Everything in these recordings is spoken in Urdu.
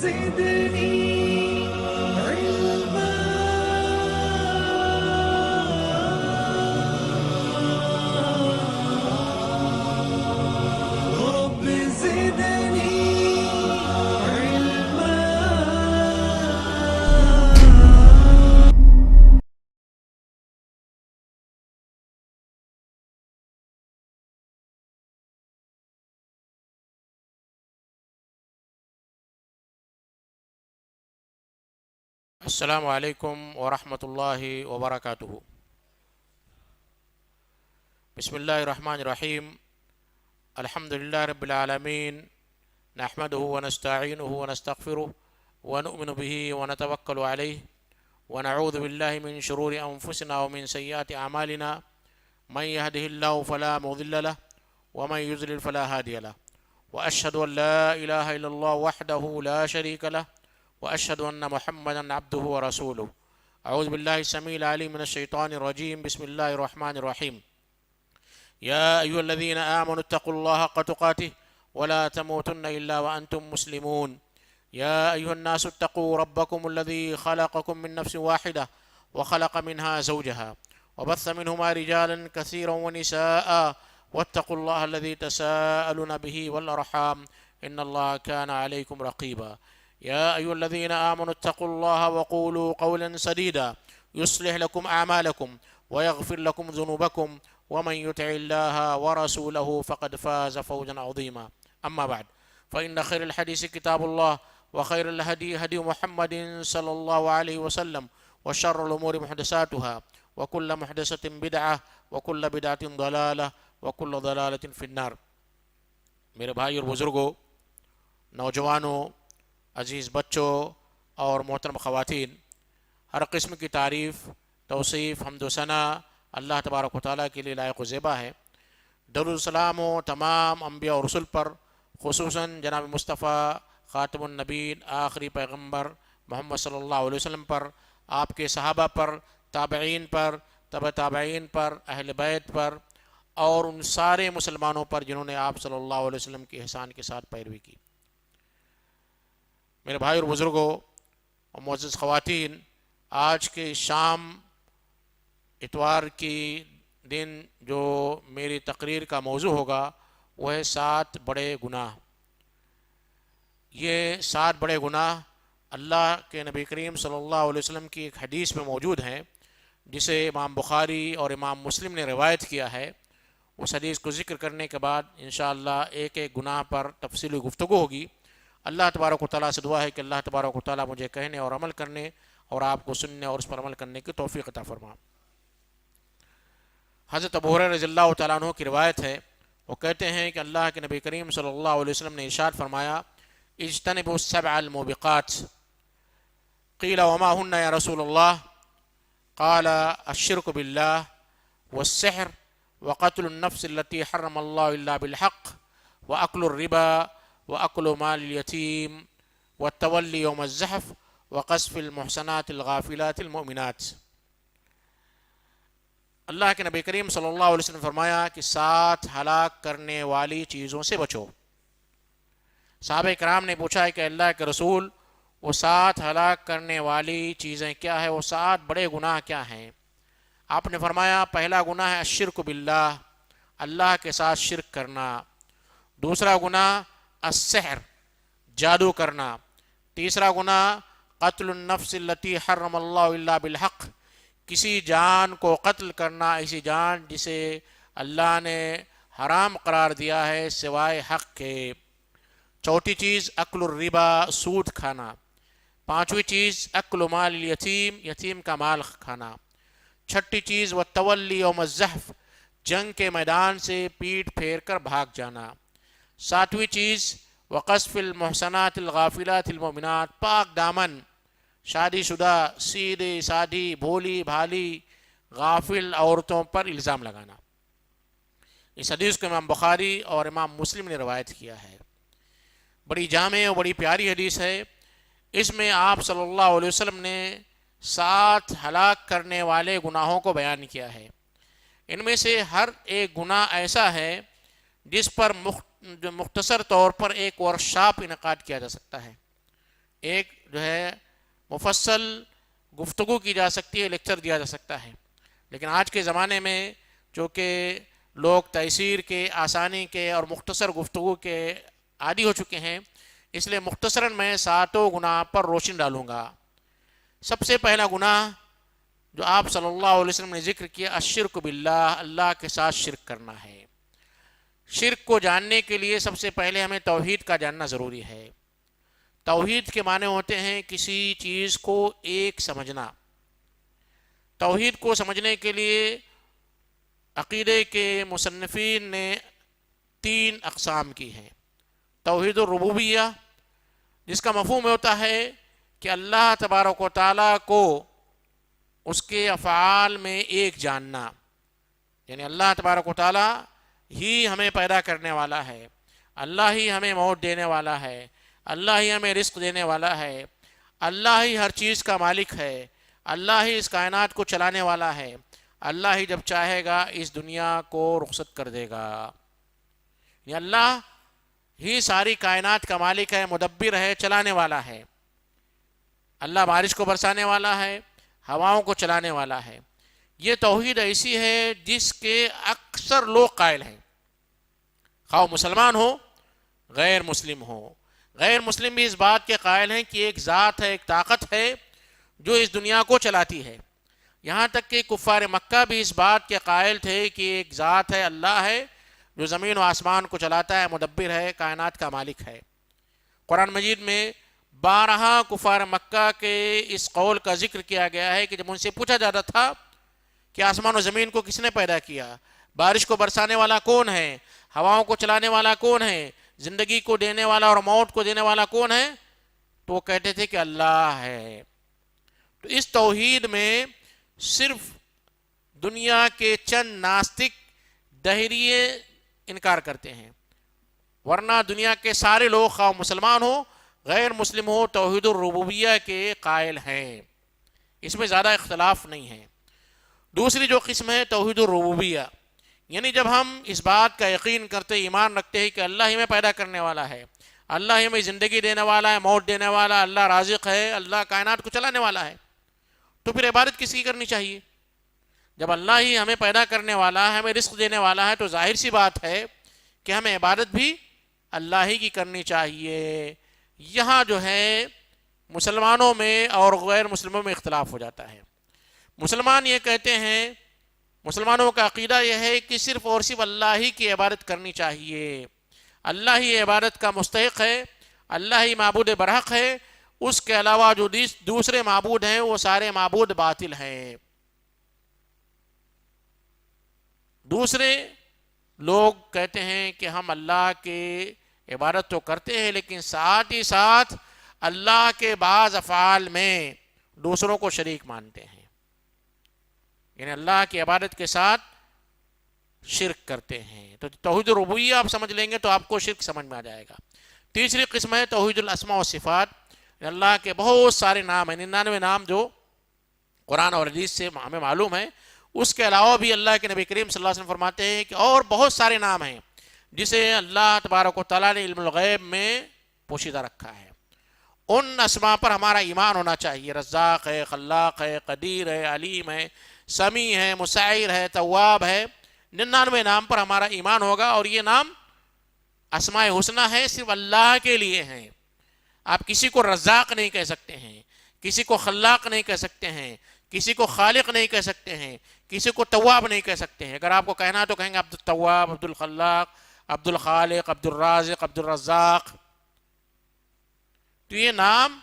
زدني علما رب زدني علما. السلام علیکم ورحمۃ اللہ وبرکاتہ. بسم اللہ الرحمن الرحیم. الحمد للہ رب العالمین. نحمده ونستعینه ونستغفره ونؤمن به ونتوکل علیہ ونعوذ باللہ من شرور انفسنا ومن سیئات اعمالنا. من يهده الله فلا مضل له ومن يضلل فلا هادي له. واشهد ان لا اله الا الله وحده لا شريك له واشهد ان محمدا عبده ورسوله. اعوذ باللہ السمیع العلیم من الشیطان الرجیم. بسم اللہ الرحمن الرحیم. یا ایھا الذین آمنوا اتقوا اللہ حق تقاته ولا تموتن الا وانتم مسلمون. یا ایھا الناس اتقوا ربکم الذی خلقکم من نفس واحدہ وخلق منها زوجها وبث منهما رجالا كثيرا ونساء واتقوا الله الذي تساءلون به والارحام ان الله كان عليكم رقيبا. يا أيها الذين آمنوا اتقوا الله وقولوا قولا سديدا يصلح لكم أعمالكم ويغفر لكم ذنوبكم ومن يطع الله ورسوله فقد فاز فوزا عظيما. أما بعد فإن خير الحديث كتاب الله وخير الهدي هدي محمد صلى الله عليه وسلم وشر الأمور محدثاتها وكل محدثة بدعة وكل بدعة ضلالة وكل ضلالة في النار. میرے بھائی اور بزرگوں، نوجوانوں، عزیز بچوں اور محترم خواتین، ہر قسم کی تعریف، توصیف، حمد و ثنا اللہ تبارک و تعالیٰ کے لیے لائق و زیبا ہے. درود و سلام ہو تمام انبیاء اور رسل پر، خصوصاً جناب مصطفیٰ خاتم النبیین آخری پیغمبر محمد صلی اللہ علیہ وسلم پر، آپ کے صحابہ پر، تابعین پر، تبع تابعین پر، اہل بیت پر، اور ان سارے مسلمانوں پر جنہوں نے آپ صلی اللہ علیہ وسلم کے احسان کے ساتھ پیروی کی. میرے بھائی اور بزرگوں اور معزز خواتین، آج کے شام اتوار کی دن جو میری تقریر کا موضوع ہوگا وہ ہے 7 بڑے گناہ. یہ 7 بڑے گناہ اللہ کے نبی کریم صلی اللہ علیہ وسلم کی ایک حدیث میں موجود ہیں، جسے امام بخاری اور امام مسلم نے روایت کیا ہے. اس حدیث کو ذکر کرنے کے بعد انشاءاللہ ایک ایک گناہ پر تفصیلی گفتگو ہوگی. اللہ تبارک و تعالیٰ سے دعا ہے کہ اللہ تبارک و تعالیٰ مجھے کہنے اور عمل کرنے اور آپ کو سننے اور اس پر عمل کرنے کی توفیق عطا فرما. حضرت ابو ہریرہ رضی اللہ تعالیٰ عنہ کی روایت ہے، وہ کہتے ہیں کہ اللہ کے نبی کریم صلی اللہ علیہ وسلم نے ارشاد فرمایا: اجتنبوا السبع الموبقات. قیل وما ہن یا رسول اللہ؟ قال الشرک باللہ والسحر وقتل النفس التي حرم اللہ الا بالحق واکل الربا وأكل مال اليتيم والتولي يوم الزحف وقذف المحصنات الغافلات المؤمنات. اللہ کے نبی کریم صلی اللہ علیہ وسلم نے فرمایا کہ 7 ہلاک کرنے والی چیزوں سے بچو. صحابہ کرام نے پوچھا ہے کہ اللہ کے رسول، وہ 7 ہلاک کرنے والی چیزیں کیا ہیں؟ وہ 7 بڑے گناہ کیا ہیں؟ آپ نے فرمایا پہلا گناہ ہے الشرک باللہ، اللہ کے ساتھ شرک کرنا. دوسرا گناہ السحر، جادو کرنا. تیسرا گناہ قتل النفس التي حرم اللہ الا بالحق، کسی جان کو قتل کرنا، ایسی جان جسے اللہ نے حرام قرار دیا ہے سوائے حق کے. چوتھی چیز اکل الربا، سود کھانا. پانچویں چیز اکل مال الیتیم، یتیم کا مال کھانا. چھٹی چیز والتولی یوم الزحف، جنگ کے میدان سے پیٹ پھیر کر بھاگ جانا. ساتویں چیز وقذف المحصنات الغافلات المؤمنات، پاک دامن شادی شدہ سیدھی سادھی بھولی بھالی غافل عورتوں پر الزام لگانا. اس حدیث کو امام بخاری اور امام مسلم نے روایت کیا ہے. بڑی جامع اور بڑی پیاری حدیث ہے. اس میں آپ صلی اللہ علیہ وسلم نے 7 ہلاک کرنے والے گناہوں کو بیان کیا ہے. ان میں سے ہر ایک گناہ ایسا ہے جس پر مختصر طور پر ایک ورکشاپ انعقاد کیا جا سکتا ہے. ایک جو ہے مفصل گفتگو کی جا سکتی ہے، لیکچر دیا جا سکتا ہے، لیکن آج کے زمانے میں چونکہ لوگ تیسیر کے، آسانی کے اور مختصر گفتگو کے عادی ہو چکے ہیں، اس لیے مختصراً میں 7 گناہ پر روشنی ڈالوں گا۔ سب سے پہلا گناہ جو آپ صلی اللہ علیہ وسلم نے ذکر کیا، الشرک باللہ، اللہ کے ساتھ شرک کرنا ہے۔ شرک کو جاننے کے لیے سب سے پہلے ہمیں توحید کا جاننا ضروری ہے۔ توحید کے معنی ہوتے ہیں کسی چیز کو ایک سمجھنا۔ توحید کو سمجھنے کے لیے عقیدے کے مصنفین نے 3 اقسام کی ہیں۔ توحید الربوبیہ، جس کا مفہوم ہوتا ہے کہ اللہ تبارک و تعالیٰ کو اس کے افعال میں ایک جاننا، یعنی اللہ تبارک و تعالیٰ ہی ہمیں پیدا کرنے والا ہے، اللہ ہی ہمیں موت دینے والا ہے، اللہ ہی ہمیں رزق دینے والا ہے، اللہ ہی ہر چیز کا مالک ہے، اللہ ہی اس کائنات کو چلانے والا ہے، اللہ ہی جب چاہے گا اس دنیا کو رخصت کر دے گا۔ یہ اللہ ہی ساری کائنات کا مالک ہے، مدبر ہے، چلانے والا ہے۔ اللہ بارش کو برسانے والا ہے، ہواؤں کو چلانے والا ہے۔ یہ توحید ایسی ہے جس کے اکثر لوگ قائل ہیں، خواہ مسلمان ہو غیر مسلم ہو۔ غیر مسلم بھی اس بات کے قائل ہیں کہ ایک ذات ہے، ایک طاقت ہے جو اس دنیا کو چلاتی ہے۔ یہاں تک کہ کفار مکہ بھی اس بات کے قائل تھے کہ ایک ذات ہے، اللہ ہے، جو زمین و آسمان کو چلاتا ہے، مدبر ہے، کائنات کا مالک ہے۔ قرآن مجید میں 12 کفار مکہ کے اس قول کا ذکر کیا گیا ہے کہ جب ان سے پوچھا جاتا تھا کہ آسمان و زمین کو کس نے پیدا کیا، بارش کو برسانے والا کون ہے، ہواؤں کو چلانے والا کون ہے، زندگی کو دینے والا اور موت کو دینے والا کون ہے، تو وہ کہتے تھے کہ اللہ ہے۔ تو اس توحید میں صرف دنیا کے چند ناستک دہریے انکار کرتے ہیں، ورنہ دنیا کے سارے لوگ خواہ مسلمان ہو غیر مسلم ہو توحید الربوبیہ کے قائل ہیں، اس میں زیادہ اختلاف نہیں ہے۔ دوسری جو قسم ہے توحید الربوبیہ، یعنی جب ہم اس بات کا یقین کرتے، ایمان رکھتے ہیں کہ اللہ ہی میں پیدا کرنے والا ہے، اللہ ہی میں زندگی دینے والا ہے، موت دینے والا، اللہ رازق ہے، اللہ کائنات کو چلانے والا ہے، تو پھر عبادت کس کی کرنی چاہیے؟ جب اللہ ہی ہمیں پیدا کرنے والا ہے، ہمیں رزق دینے والا ہے، تو ظاہر سی بات ہے کہ ہمیں عبادت بھی اللہ ہی کی کرنی چاہیے۔ یہاں جو ہے مسلمانوں میں اور غیر مسلموں میں اختلاف ہو جاتا ہے۔ مسلمان یہ کہتے ہیں، مسلمانوں کا عقیدہ یہ ہے کہ صرف اور صرف اللہ ہی کی عبادت کرنی چاہیے، اللہ ہی عبادت کا مستحق ہے، اللہ ہی معبود برحق ہے، اس کے علاوہ جو دوسرے معبود ہیں وہ سارے معبود باطل ہیں۔ دوسرے لوگ کہتے ہیں کہ ہم اللہ کی عبادت تو کرتے ہیں لیکن ساتھ ہی ساتھ اللہ کے بعض افعال میں دوسروں کو شریک مانتے ہیں، یعنی اللہ کی عبادت کے ساتھ شرک کرتے ہیں۔ تو توحید الربوبیہ آپ سمجھ لیں گے تو آپ کو شرک سمجھ میں آ جائے گا۔ تیسری قسم ہے توحید الاسماء و صفات، اللہ کے بہت سارے نام ہیں، 99 نام جو قرآن اور حدیث سے ہمیں معلوم ہے، اس کے علاوہ بھی اللہ کے نبی کریم صلی اللہ علیہ وسلم فرماتے ہیں کہ اور بہت سارے نام ہیں جسے اللہ تبارک و تعالیٰ نے علم الغیب میں پوشیدہ رکھا ہے۔ ان اسماء پر ہمارا ایمان ہونا چاہیے، رزاق ہے، خلاق ہے، قدیر ہے، علیم ہے، سمیع ہے، مسعر ہے، تواب ہے۔ 99 نام پر ہمارا ایمان ہوگا، اور یہ نام اسماء حسنہ ہے، صرف اللہ کے لیے ہیں۔ آپ کسی کو رزاق نہیں کہہ سکتے ہیں، کسی کو خلاق نہیں کہہ سکتے ہیں، کسی کو خالق نہیں کہہ سکتے ہیں، کسی کو تواب نہیں کہہ سکتے ہیں۔ اگر آپ کو کہنا تو کہیں گے عبد التواب، عبد الخلاق، عبد الخالق، عبد الرازق، عبد الرزاق۔ تو یہ نام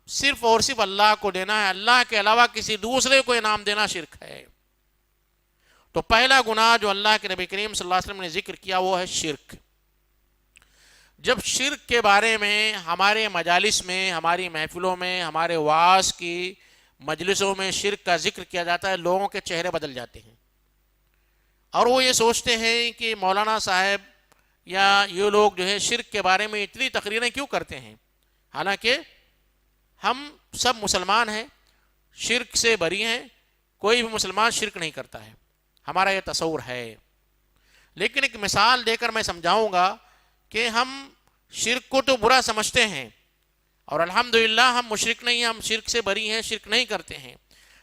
صرف اور صرف اللہ کو دینا ہے، اللہ کے علاوہ کسی دوسرے کو یہ نام دینا شرک ہے۔ تو پہلا گناہ جو اللہ کے نبی کریم صلی اللہ علیہ وسلم نے ذکر کیا وہ ہے شرک۔ جب شرک کے بارے میں ہمارے مجالس میں، ہماری محفلوں میں، ہمارے وعظ کی مجلسوں میں شرک کا ذکر کیا جاتا ہے، لوگوں کے چہرے بدل جاتے ہیں، اور وہ یہ سوچتے ہیں کہ مولانا صاحب یا یہ لوگ جو ہے شرک کے بارے میں اتنی تقریریں کیوں کرتے ہیں، حالانکہ ہم سب مسلمان ہیں، شرک سے بری ہیں، کوئی بھی مسلمان شرک نہیں کرتا ہے، ہمارا یہ تصور ہے۔ لیکن ایک مثال دے کر میں سمجھاؤں گا کہ ہم شرک کو تو برا سمجھتے ہیں، اور الحمدللہ ہم مشرک نہیں ہیں، ہم شرک سے بری ہیں، شرک نہیں کرتے ہیں،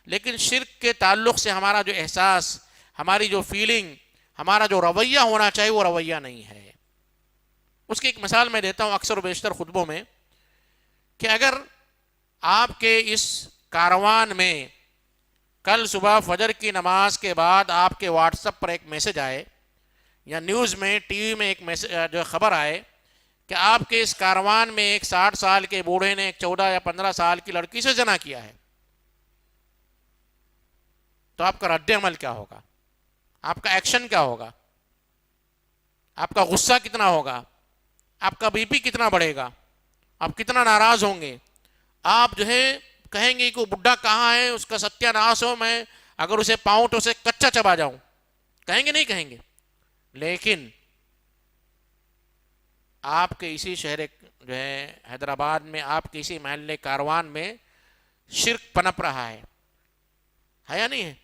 لیکن شرک کے تعلق سے ہمارا جو احساس، ہماری جو فیلنگ، ہمارا جو رویہ ہونا چاہیے وہ رویہ نہیں ہے۔ اس کی ایک مثال میں دیتا ہوں اکثر و بیشتر خطبوں میں، کہ اگر آپ کے اس کاروان میں کل صبح فجر کی نماز کے بعد آپ کے واٹس ایپ پر ایک میسج آئے، یا نیوز میں ٹی وی میں ایک جو خبر آئے کہ آپ کے اس کاروان میں ایک 60 سال کے بوڑھے نے ایک 14 یا 15 سال کی لڑکی سے زنا کیا ہے، تو آپ کا رد عمل کیا ہوگا؟ آپ کا ایکشن کیا ہوگا؟ آپ کا غصہ کتنا ہوگا؟ آپ کا بی پی کتنا بڑھے گا؟ آپ کتنا ناراض ہوں گے؟ آپ جو ہے کہیں گے کہ وہ بڈھا کہاں ہے، اس کا ستیہ ناش ہو، میں اگر اسے پاؤں تو اسے کچا چبا جاؤں، کہیں گے نہیں کہیں گے؟ لیکن آپ کے اسی شہر جو ہے حیدرآباد میں، آپ کے اسی محلے کاروان میں شرک پنپ رہا ہے یا نہیں ہے؟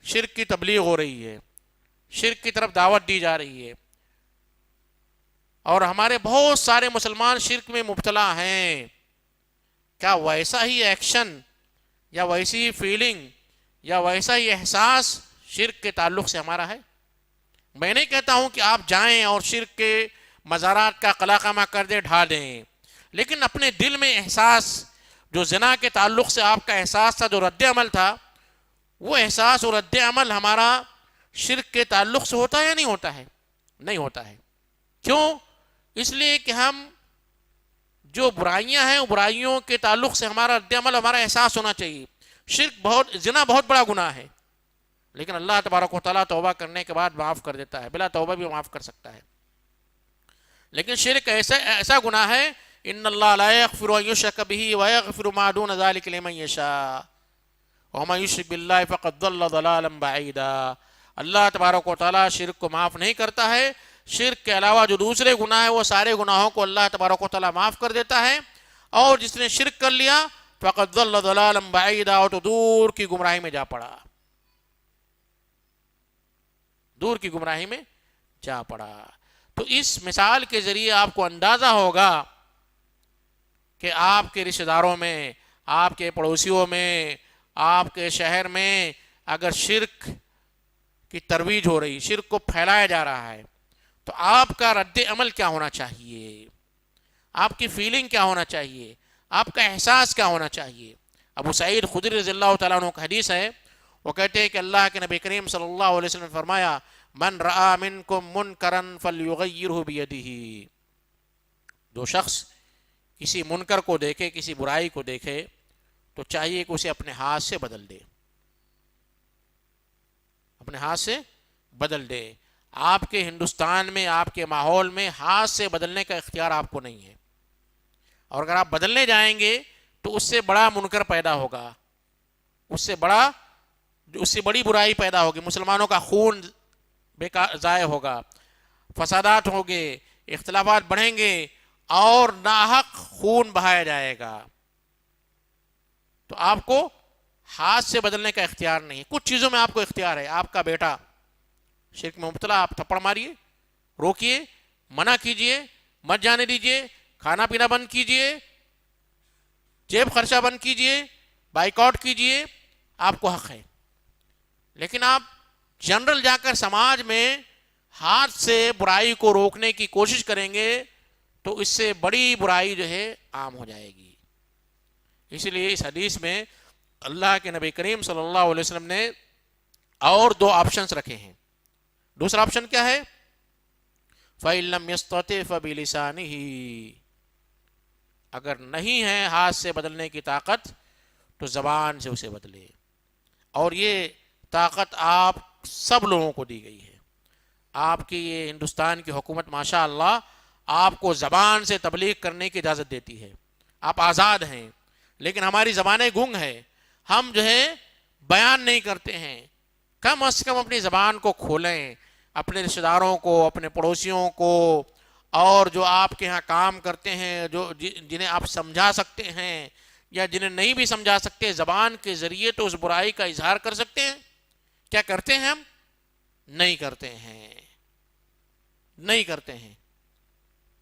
شرک کی تبلیغ ہو رہی ہے، شرک کی طرف دعوت دی جا رہی ہے، اور ہمارے بہت سارے مسلمان شرک میں مبتلا ہیں۔ کیا ویسا ہی ایکشن یا ویسی فیلنگ یا ویسا ہی احساس شرک کے تعلق سے ہمارا ہے؟ میں نہیں کہتا ہوں کہ آپ جائیں اور شرک کے مزارات کا قلاقامہ کر دیں، ڈھا دیں، لیکن اپنے دل میں احساس، جو زنا کے تعلق سے آپ کا احساس تھا، جو رد عمل تھا، وہ احساس اور رد عمل ہمارا شرک کے تعلق سے ہوتا ہے یا نہیں ہوتا ہے؟ نہیں ہوتا ہے۔ کیوں؟ اس لیے کہ ہم جو برائیاں ہیں، وہ برائیوں کے تعلق سے ہمارا رد عمل، ہمارا احساس ہونا چاہیے۔ زنا بہت بڑا گناہ ہے، لیکن اللہ تبارک و تعالیٰ توبہ کرنے کے بعد معاف کر دیتا ہے، بلا توبہ بھی معاف کر سکتا ہے۔ لیکن شرک ایسا گناہ ہے، ان اللہ لا یغفر ان یشرک بہ ویغفر ما دون ذلک لمن یشاء ومن یشرک باللہ فقد ضل ضلالا بعیدا۔ اللہ تبارک و تعالیٰ شرک کو معاف نہیں کرتا ہے، شرک کے علاوہ جو دوسرے گناہ ہیں وہ سارے گناہوں کو اللہ تبارک و تعالیٰ معاف کر دیتا ہے، اور جس نے شرک کر لیا فقد ضل ضلالا بعیدا، اور تو دور کی گمراہی میں جا پڑا، دور کی گمراہی میں جا پڑا۔ تو اس مثال کے ذریعے آپ کو اندازہ ہوگا کہ آپ کے رشتہ داروں میں، آپ کے پڑوسیوں میں، آپ کے شہر میں اگر شرک کی ترویج ہو رہی، شرک کو پھیلایا جا رہا ہے، تو آپ کا رد عمل کیا ہونا چاہیے؟ آپ کی فیلنگ کیا ہونا چاہیے؟ آپ کا احساس کیا ہونا چاہیے؟ ابو سعید خدری رضی اللہ تعالیٰ عنہ کا حدیث ہے، وہ کہتے ہیں کہ اللہ کے نبی کریم صلی اللہ علیہ وسلم نے فرمایا، من رآ منکم منکرا فلیغیرہ بیدہ، جو شخص کسی منکر کو دیکھے، کسی برائی کو دیکھے، تو چاہیے کہ اسے اپنے ہاتھ سے بدل دے، اپنے ہاتھ سے بدل دے۔ آپ کے ہندوستان میں، آپ کے ماحول میں ہاتھ سے بدلنے کا اختیار آپ کو نہیں ہے، اور اگر آپ بدلنے جائیں گے تو اس سے بڑا منکر پیدا ہوگا، اس سے بڑی برائی پیدا ہوگی، مسلمانوں کا خون ضائع ہوگا، فسادات ہوں گے، اختلافات بڑھیں گے، اور ناحق خون بہایا جائے گا۔ تو آپ کو ہاتھ سے بدلنے کا اختیار نہیں ہے۔ کچھ چیزوں میں آپ کو اختیار ہے۔ آپ کا بیٹا شرک میں مبتلا، آپ تھپڑ ماریے، روکیے، منع کیجیے، مت جانے دیجیے، کھانا پینا بند کیجیے، جیب خرچہ بند کیجیے، بائیکاٹ کیجیے، آپ کو حق ہے۔ لیکن آپ جنرل جا کر سماج میں ہاتھ سے برائی کو روکنے کی کوشش کریں گے تو اس سے بڑی برائی جو ہے عام ہو جائے گی۔ اسی لیے اس حدیث میں اللہ کے نبی کریم صلی اللہ علیہ وسلم نے اور دو آپشنز رکھے ہیں۔ دوسرا آپشن کیا ہے؟ فَإِن لَمْ يَسْتَطِعْ فَبِلِسَانِهِ، اگر نہیں ہے ہاتھ سے بدلنے کی طاقت تو زبان سے اسے بدلے، اور یہ طاقت آپ سب لوگوں کو دی گئی ہے۔ آپ کی یہ ہندوستان کی حکومت ماشاء اللہ آپ کو زبان سے تبلیغ کرنے کی اجازت دیتی ہے، آپ آزاد ہیں، لیکن ہماری زبانیں گنگ ہیں، ہم جو ہے بیان نہیں کرتے ہیں۔ کم از کم اپنی زبان کو کھولیں، اپنے رشتہ داروں کو، اپنے پڑوسیوں کو، اور جو آپ کے ہاں کام کرتے ہیں، جنہیں آپ سمجھا سکتے ہیں یا جنہیں نہیں بھی سمجھا سکتے، زبان کے ذریعے تو اس برائی کا اظہار کر سکتے ہیں۔ کیا کرتے ہیں ہم؟ نہیں کرتے ہیں، نہیں کرتے ہیں۔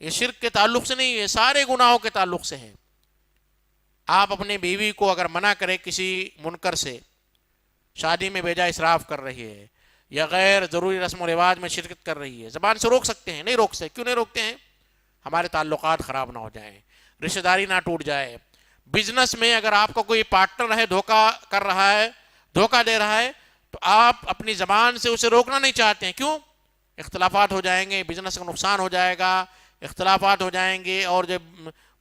یہ شرک کے تعلق سے نہیں، یہ سارے گناہوں کے تعلق سے ہے۔ آپ اپنی بیوی کو اگر منع کریں کسی منکر سے، شادی میں بیجا اسراف کر رہی ہے یا غیر ضروری رسم و رواج میں شرکت کر رہی ہے، زبان سے روک سکتے ہیں؟ نہیں روک سکتے. کیوں نہیں روکتے ہیں؟ ہمارے تعلقات خراب نہ ہو جائیں، رشتہ داری نہ ٹوٹ جائے. بزنس میں اگر آپ کا کوئی پارٹنر ہے دھوکہ کر رہا ہے، دھوکہ دے رہا ہے، تو آپ اپنی زبان سے اسے روکنا نہیں چاہتے ہیں. کیوں؟ اختلافات ہو جائیں گے، بزنس کا نقصان ہو جائے گا، اختلافات ہو جائیں گے، اور جب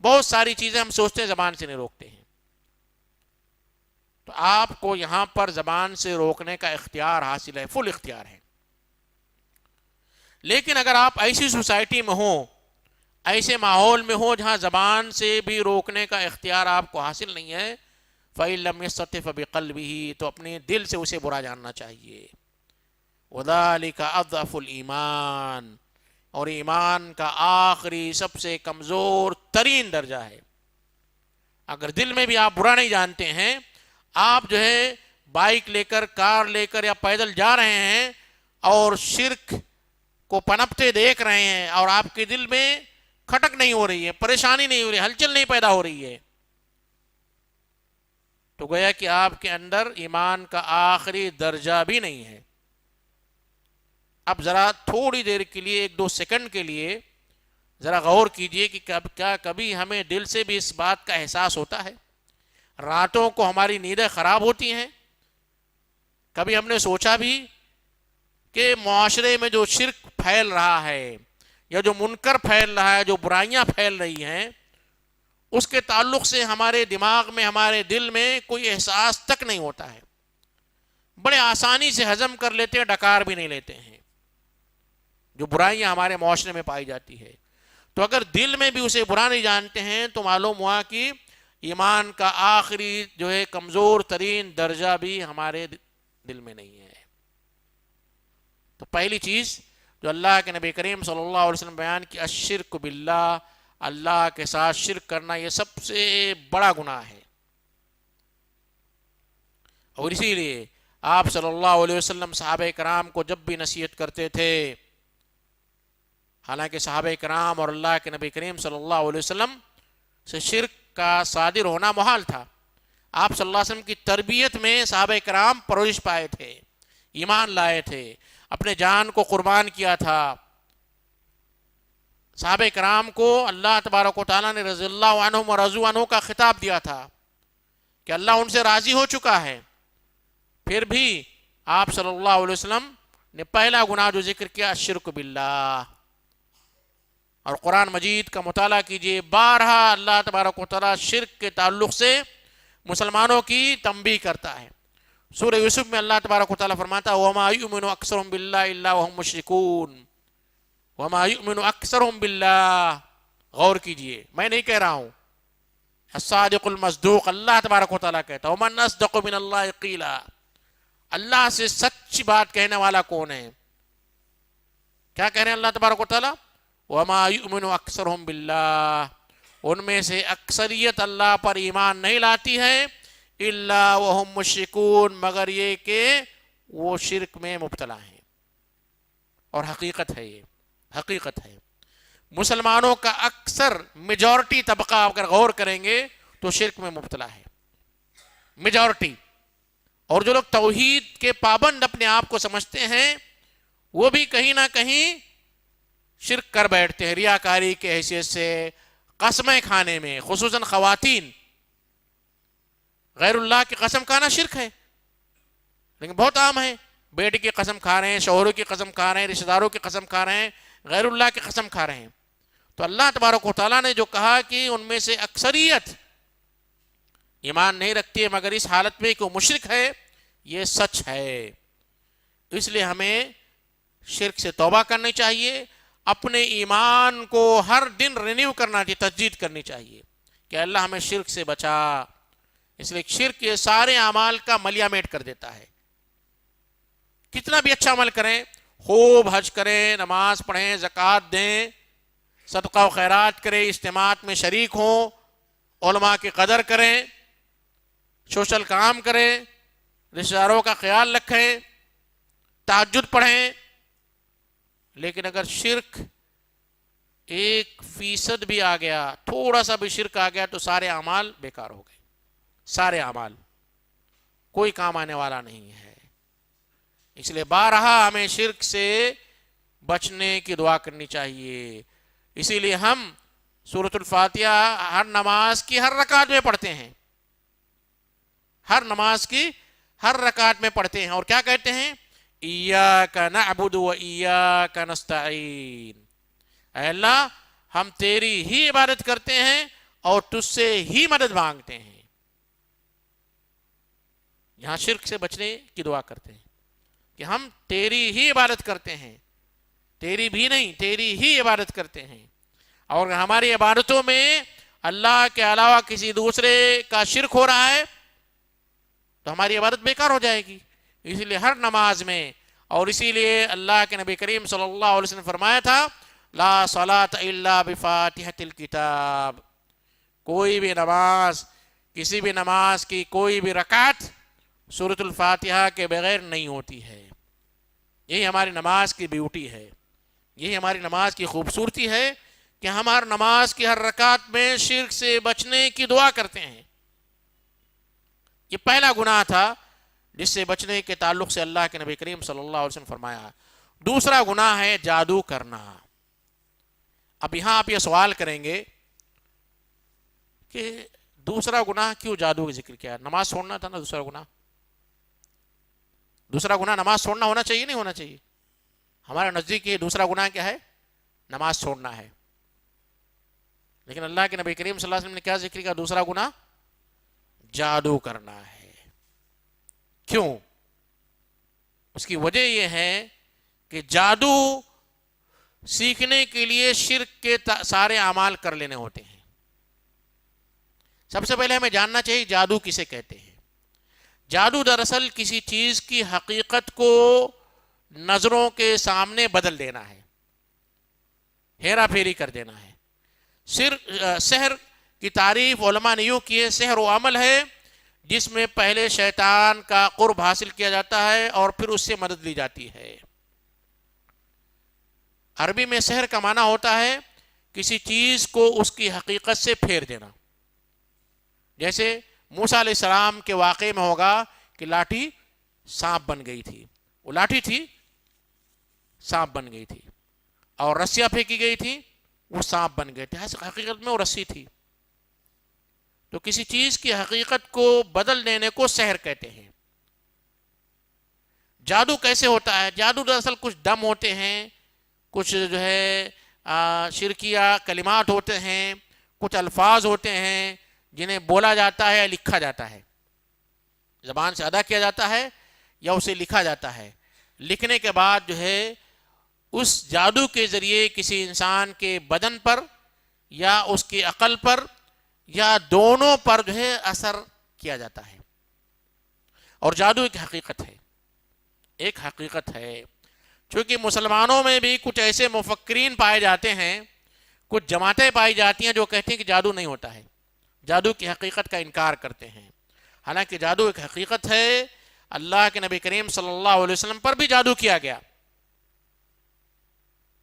بہت ساری چیزیں ہم سوچتے ہیں زبان سے نہیں روکتے ہیں. تو آپ کو یہاں پر زبان سے روکنے کا اختیار حاصل ہے، فل اختیار ہے. لیکن اگر آپ ایسی سوسائٹی میں ہوں، ایسے ماحول میں ہوں جہاں زبان سے بھی روکنے کا اختیار آپ کو حاصل نہیں ہے، فَإِن لَمْ يَسْتَطِعْ فَبِقَلْبِهِ، تو اپنے دل سے اسے برا جاننا چاہیے. وَذَلِكَ أَضْعَفُ الْإِيمَانِ، اور ایمان کا آخری سب سے کمزور ترین درجہ ہے. اگر دل میں بھی آپ برا نہیں جانتے ہیں، آپ جو ہے بائک لے کر، کار لے کر یا پیدل جا رہے ہیں اور شرک کو پنپتے دیکھ رہے ہیں، اور آپ کے دل میں کھٹک نہیں ہو رہی ہے، پریشانی نہیں ہو رہی ہے، ہلچل نہیں پیدا ہو رہی ہے، تو گویا کہ آپ کے اندر ایمان کا آخری درجہ بھی نہیں ہے. اب ذرا تھوڑی دیر کے لیے، 1-2 سیکنڈ کے لیے ذرا غور کیجئے کہ کیا کبھی ہمیں دل سے بھی اس بات کا احساس ہوتا ہے؟ راتوں کو ہماری نیندیں خراب ہوتی ہیں. کبھی ہم نے سوچا بھی کہ معاشرے میں جو شرک پھیل رہا ہے یا جو منکر پھیل رہا ہے، جو برائیاں پھیل رہی ہیں، اس کے تعلق سے ہمارے دماغ میں، ہمارے دل میں کوئی احساس تک نہیں ہوتا ہے، بڑے آسانی سے ہضم کر لیتے ہیں، ڈکار بھی نہیں لیتے ہیں جو برائیاں ہمارے معاشرے میں پائی جاتی ہے. تو اگر دل میں بھی اسے برا نہیں جانتے ہیں تو معلوم ہوا کہ ایمان کا آخری جو ہے کمزور ترین درجہ بھی ہمارے دل میں نہیں ہے. تو پہلی چیز جو اللہ کے نبی کریم صلی اللہ علیہ وسلم بیان کی، الشرک باللہ، اللہ کے ساتھ شرک کرنا یہ سب سے بڑا گناہ ہے. اور اسی لیے آپ صلی اللہ علیہ وسلم صحابہ کرام کو جب بھی نصیحت کرتے تھے، حالانکہ صحابہ کرام اور اللہ کے نبی کریم صلی اللہ علیہ وسلم سے شرک کا صادر ہونا محال تھا. آپ صلی اللہ علیہ وسلم کی تربیت میں صحابہ کرام پرورش پائے تھے، ایمان لائے تھے، اپنے جان کو قربان کیا تھا. صحابہ کرام کو اللہ تبارک و تعالیٰ نے رضی اللہ عنہم و رضوا عنہ کا خطاب دیا تھا کہ اللہ ان سے راضی ہو چکا ہے. پھر بھی آپ صلی اللہ علیہ وسلم نے پہلا گناہ جو ذکر کیا، الشرک باللہ. اور قرآن مجید کا مطالعہ کیجئے، بارہا اللہ تبارک و تعالیٰ شرک کے تعلق سے مسلمانوں کی تنبیہ کرتا ہے. سورہ یوسف میں اللہ تبارک و تعالیٰ فرماتا ہے وَمَا يُؤْمِنُ أَكْثَرُهُم بِاللَّهِ إِلَّا وَهُم مُشْرِكُونَ. وَمَا يُؤْمِنُ أَكْثَرُهُم بِاللَّهِ، غور کیجئے، میں نہیں کہہ رہا ہوں، الصادق المصدوق اللہ تبارک و تعالیٰ کہتا ہے وَمَنْ أَصْدَقُ مِنَ اللَّهِ قِيلًا. اللہ سے سچ بات کہنے والا کون ہے؟ کیا کہہ رہے ہیں اللہ تبارک و تعالیٰ؟ وَمَا يُؤْمِنُ أَكْثَرُهُم بِاللَّهِ، ان میں سے اکثریت اللہ پر ایمان نہیں لاتی ہے، إِلَّا وَهُم مُشْرِكُونَ، مگر یہ کہ وہ شرک میں مبتلا ہیں. اور حقیقت ہے، یہ حقیقت ہے. مسلمانوں کا اکثر میجورٹی طبقہ اگر غور کریں گے تو شرک میں مبتلا ہے، میجورٹی. اور جو لوگ توحید کے پابند اپنے آپ کو سمجھتے ہیں وہ بھی کہیں نہ کہیں شرک کر بیٹھتے ہیں ریاکاری کے حیثیت سے، قسمیں کھانے میں، خصوصاً خواتین. غیر اللہ کی قسم کھانا شرک ہے، لیکن بہت عام ہے. بیٹی کی قسم کھا رہے ہیں، شوہروں کی قسم کھا رہے ہیں، رشتہ داروں کی قسم کھا رہے ہیں، غیر اللہ کی قسم کھا رہے ہیں. تو اللہ تبارک و تعالیٰ نے جو کہا کہ ان میں سے اکثریت ایمان نہیں رکھتی ہے مگر اس حالت میں کہ وہ مشرک ہے، یہ سچ ہے. اس لیے ہمیں شرک سے توبہ کرنی چاہیے، اپنے ایمان کو ہر دن رینیو کرنا چاہیے، تجدید کرنی چاہیے کہ اللہ ہمیں شرک سے بچا. اس لیے شرک یہ سارے اعمال کا ملیا میٹ کر دیتا ہے. کتنا بھی اچھا عمل کریں، خوب حج کریں، نماز پڑھیں، زکوٰۃ دیں، صدقہ و خیرات کریں، اجتماعات میں شریک ہوں، علماء کی قدر کریں، سوشل کام کریں، رشتہ داروں کا خیال رکھیں، تہجد پڑھیں، لیکن اگر شرک 1% بھی آ گیا، تھوڑا سا بھی شرک آ گیا تو سارے اعمال بیکار ہو گئے، سارے اعمال، کوئی کام آنے والا نہیں ہے۔ اس لیے بارہا ہمیں شرک سے بچنے کی دعا کرنی چاہیے۔ اسی لیے ہم سورۃ الفاتحہ ہر نماز کی ہر رکعت میں پڑھتے ہیں، ہر نماز کی ہر رکعت میں پڑھتے ہیں، اور کیا کہتے ہیں؟ ایاک نعبد و ایاک نستعین، اے اللہ ہم تیری ہی عبادت کرتے ہیں اور تجھ سے ہی مدد مانگتے ہیں۔ یہاں شرک سے بچنے کی دعا کرتے ہیں کہ ہم تیری ہی عبادت کرتے ہیں، تیری بھی نہیں، تیری ہی عبادت کرتے ہیں، اور ہماری عبادتوں میں اللہ کے علاوہ کسی دوسرے کا شرک ہو رہا ہے تو ہماری عبادت بیکار ہو جائے گی۔ اس لیے ہر نماز میں، اور اسی لیے اللہ کے نبی کریم صلی اللہ علیہ وسلم نے فرمایا تھا لا صلاۃ الا بفاتحۃ الکتاب، کوئی بھی نماز، کسی بھی نماز کی کوئی بھی رکعت سورۃ الفاتحہ کے بغیر نہیں ہوتی ہے۔ یہی ہماری نماز کی بیوٹی ہے، یہی ہماری نماز کی خوبصورتی ہے کہ ہم ہر نماز کی ہر رکعت میں شرک سے بچنے کی دعا کرتے ہیں۔ یہ پہلا گناہ تھا جس سے بچنے کے تعلق سے اللہ کے نبی کریم صلی اللہ علیہ وسلم فرمایا۔ دوسرا گناہ ہے جادو کرنا۔ اب یہاں آپ یہ سوال کریں گے کہ دوسرا گناہ کیوں جادو کا ذکر کیا؟ نماز چھوڑنا تھا نا دوسرا گناہ، دوسرا گناہ نماز چھوڑنا ہونا چاہیے نہیں ہونا چاہیے؟ ہمارے نزدیک یہ دوسرا گناہ کیا ہے؟ نماز چھوڑنا ہے، لیکن اللہ کے نبی کریم صلی اللہ علیہ وسلم نے کیا ذکر کیا؟ دوسرا گناہ جادو کرنا ہے۔ کیوں؟ اس کی وجہ یہ ہے کہ جادو سیکھنے کے لیے شرک کے سارے اعمال کر لینے ہوتے ہیں۔ سب سے پہلے ہمیں جاننا چاہیے جادو کسے کہتے ہیں۔ جادو دراصل کسی چیز کی حقیقت کو نظروں کے سامنے بدل دینا ہے، ہیرا پھیری کر دینا ہے۔ سحر کی تعریف علماء نے یوں کی ہے، سحر وہ عمل ہے جس میں پہلے شیطان کا قرب حاصل کیا جاتا ہے اور پھر اس سے مدد لی جاتی ہے۔ عربی میں سحر کا معنی ہوتا ہے کسی چیز کو اس کی حقیقت سے پھیر دینا۔ جیسے موسیٰ علیہ السلام کے واقعے میں ہوگا کہ لاٹھی سانپ بن گئی تھی، وہ لاٹھی تھی سانپ بن گئی تھی، اور رسیاں پھینکی گئی تھی وہ سانپ بن گئے تھے، حقیقت میں وہ رسی تھی۔ تو کسی چیز کی حقیقت کو بدل دینے کو سحر کہتے ہیں۔ جادو کیسے ہوتا ہے؟ جادو دراصل کچھ دم ہوتے ہیں، کچھ جو ہے شرکیہ کلمات ہوتے ہیں، کچھ الفاظ ہوتے ہیں جنہیں بولا جاتا ہے یا لکھا جاتا ہے، زبان سے ادا کیا جاتا ہے یا اسے لکھا جاتا ہے۔ لکھنے کے بعد جو ہے اس جادو کے ذریعے کسی انسان کے بدن پر یا اس کی عقل پر یا دونوں پر جو ہے اثر کیا جاتا ہے۔ اور جادو ایک حقیقت ہے، ایک حقیقت ہے۔ چونکہ مسلمانوں میں بھی کچھ ایسے مفکرین پائے جاتے ہیں، کچھ جماعتیں پائی جاتی ہیں جو کہتے ہیں کہ جادو نہیں ہوتا ہے، جادو کی حقیقت کا انکار کرتے ہیں۔ حالانکہ جادو ایک حقیقت ہے۔ اللہ کے نبی کریم صلی اللہ علیہ وسلم پر بھی جادو کیا گیا،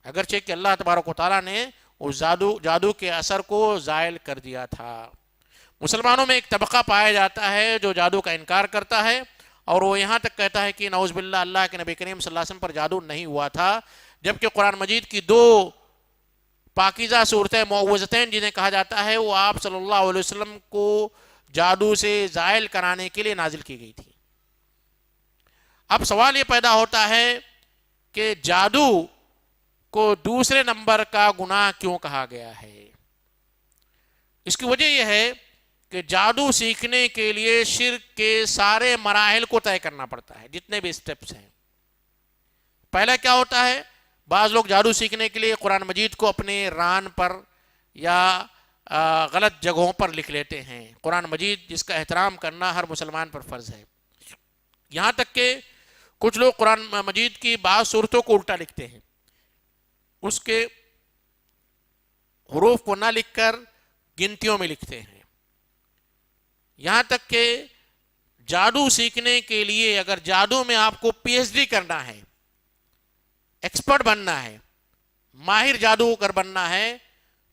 اگرچہ کہ اللہ تبارک و تعالیٰ نے اس جادو کے اثر کو زائل کر دیا تھا۔ مسلمانوں میں ایک طبقہ پایا جاتا ہے جو جادو کا انکار کرتا ہے، اور وہ یہاں تک کہتا ہے کہ نعوذ باللہ اللہ کے نبی کریم صلی اللہ علیہ وسلم پر جادو نہیں ہوا تھا، جبکہ قرآن مجید کی دو پاکیزہ صورتیں معوذتین جنہیں کہا جاتا ہے وہ آپ صلی اللہ علیہ وسلم کو جادو سے زائل کرانے کے لیے نازل کی گئی تھی۔ اب سوال یہ پیدا ہوتا ہے کہ جادو کو دوسرے نمبر کا گناہ کیوں کہا گیا ہے؟ اس کی وجہ یہ ہے کہ جادو سیکھنے کے لیے شرک کے سارے مراحل کو طے کرنا پڑتا ہے، جتنے بھی سٹیپس ہیں۔ پہلا کیا ہوتا ہے؟ بعض لوگ جادو سیکھنے کے لیے قرآن مجید کو اپنے ران پر یا غلط جگہوں پر لکھ لیتے ہیں۔ قرآن مجید جس کا احترام کرنا ہر مسلمان پر فرض ہے۔ یہاں تک کہ کچھ لوگ قرآن مجید کی بعض صورتوں کو الٹا لکھتے ہیں، اس کے حروف کو نہ لکھ کر گنتیوں میں لکھتے ہیں۔ یہاں تک کہ جادو سیکھنے کے لیے اگر جادو میں آپ کو پی ایچ ڈی کرنا ہے، ایکسپرٹ بننا ہے، ماہر جادوگر بننا ہے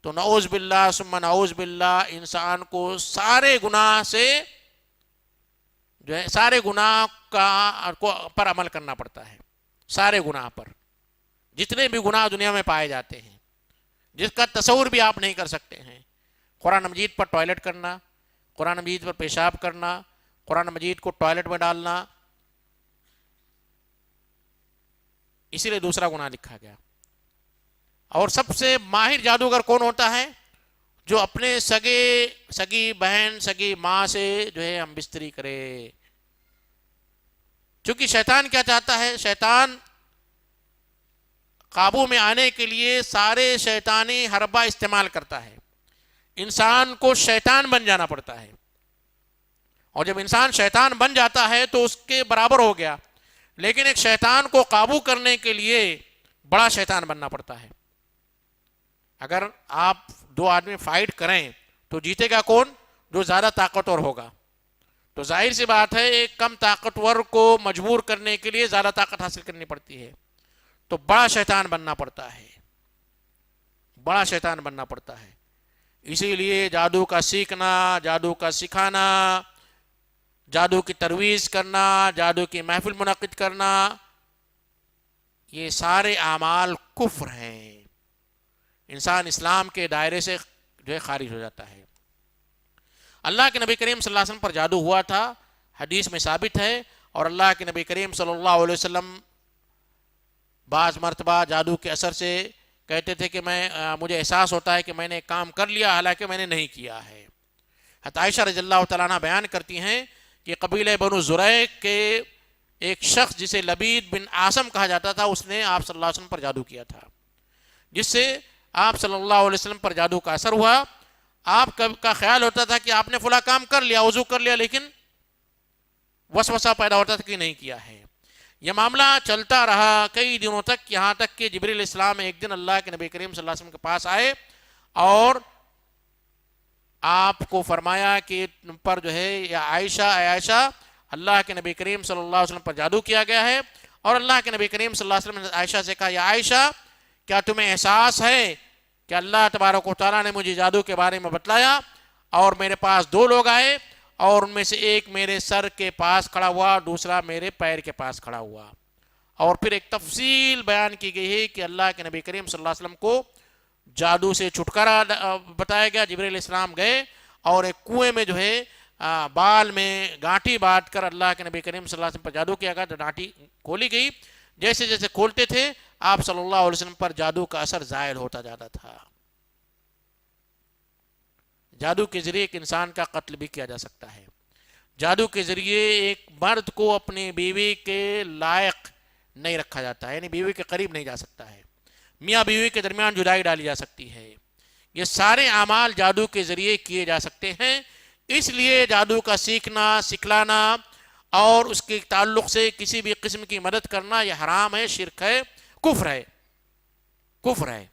تو نعوذ باللہ ثم نعوذ باللہ انسان کو سارے گناہ سے جو ہے سارے گناہ پر عمل کرنا پڑتا ہے، سارے گناہ پر، جتنے بھی گناہ دنیا میں پائے جاتے ہیں جس کا تصور بھی آپ نہیں کر سکتے ہیں، قرآن مجید پر ٹوائلٹ کرنا، قرآن مجید پر پیشاب کرنا، قرآن مجید کو ٹوائلٹ میں ڈالنا، اسی لیے دوسرا گناہ لکھا گیا۔ اور سب سے ماہر جادوگر کون ہوتا ہے؟ جو اپنے سگی بہن سگی ماں سے جو ہے ہم بستری کرے، چونکہ شیطان کیا چاہتا ہے؟ شیطان قابو میں آنے کے لیے سارے شیطانی حربہ استعمال کرتا ہے، انسان کو شیطان بن جانا پڑتا ہے، اور جب انسان شیطان بن جاتا ہے تو اس کے برابر ہو گیا، لیکن ایک شیطان کو قابو کرنے کے لیے بڑا شیطان بننا پڑتا ہے۔ اگر آپ دو آدمی فائٹ کریں تو جیتے گا کون؟ جو زیادہ طاقتور ہوگا، تو ظاہر سی بات ہے ایک کم طاقتور کو مجبور کرنے کے لیے زیادہ طاقت حاصل کرنی پڑتی ہے، تو بڑا شیطان بننا پڑتا ہے، بڑا شیطان بننا پڑتا ہے۔ اسی لیے جادو کا سیکھنا، جادو کا سکھانا، جادو کی ترویج کرنا، جادو کی محفل منعقد کرنا، یہ سارے اعمال کفر ہیں، انسان اسلام کے دائرے سے جو ہے خارج ہو جاتا ہے۔ اللہ کے نبی کریم صلی اللہ علیہ وسلم پر جادو ہوا تھا، حدیث میں ثابت ہے، اور اللہ کے نبی کریم صلی اللہ علیہ وسلم بعض مرتبہ جادو کے اثر سے کہتے تھے کہ مجھے احساس ہوتا ہے کہ میں نے ایک کام کر لیا حالانکہ میں نے نہیں کیا ہے۔ حضرت عائشہ رضی اللہ تعالیٰ عنہ بیان کرتی ہیں کہ قبیلہ بنو زریق کے ایک شخص جسے لبید بن عاصم کہا جاتا تھا، اس نے آپ صلی اللہ علیہ وسلم پر جادو کیا تھا، جس سے آپ صلی اللہ علیہ وسلم پر جادو کا اثر ہوا۔ آپ کا خیال ہوتا تھا کہ آپ نے فلاں کام کر لیا، وضو کر لیا، لیکن وسوسہ پیدا ہوتا تھا کہ نہیں کیا ہے۔ یہ معاملہ چلتا رہا کئی دنوں تک، یہاں تک کہ جبریل علیہ السلام ایک دن اللہ کے نبی کریم صلی اللہ علیہ وسلم کے پاس آئے اور آپ کو فرمایا کہ تم پر جو ہے یا عائشہ، اے عائشہ، اللہ کے نبی کریم صلی اللہ علیہ وسلم پر جادو کیا گیا ہے۔ اور اللہ کے نبی کریم صلی اللہ علیہ وسلم نے عائشہ سے کہا، یا عائشہ، کیا تمہیں احساس ہے کہ اللہ تبارک و تعالیٰ نے مجھے جادو کے بارے میں بتلایا، اور میرے پاس دو لوگ آئے، اور ان میں سے ایک میرے سر کے پاس کھڑا ہوا، دوسرا میرے پیر کے پاس کھڑا ہوا، اور پھر ایک تفصیل بیان کی گئی ہے کہ اللہ کے نبی کریم صلی اللہ علیہ وسلم کو جادو سے چھٹکارا بتایا گیا۔ جبریل علیہ السلام گئے اور ایک کنویں میں جو ہے بال میں گانٹھی باندھ کر اللہ کے نبی کریم صلی اللہ علیہ وسلم پر جادو کیا گیا، تو گانٹھی کھولی گئی، جیسے جیسے کھولتے تھے آپ صلی اللہ علیہ وسلم پر جادو کا اثر زائل ہوتا جاتا تھا۔ جادو کے ذریعے ایک انسان کا قتل بھی کیا جا سکتا ہے، جادو کے ذریعے ایک مرد کو اپنی بیوی کے لائق نہیں رکھا جاتا ہے، یعنی بیوی کے قریب نہیں جا سکتا ہے، میاں بیوی کے درمیان جدائی ڈالی جا سکتی ہے۔ یہ سارے اعمال جادو کے ذریعے کیے جا سکتے ہیں، اس لیے جادو کا سیکھنا، سکھلانا اور اس کے تعلق سے کسی بھی قسم کی مدد کرنا یہ حرام ہے، شرک ہے، کفر ہے، کفر ہے۔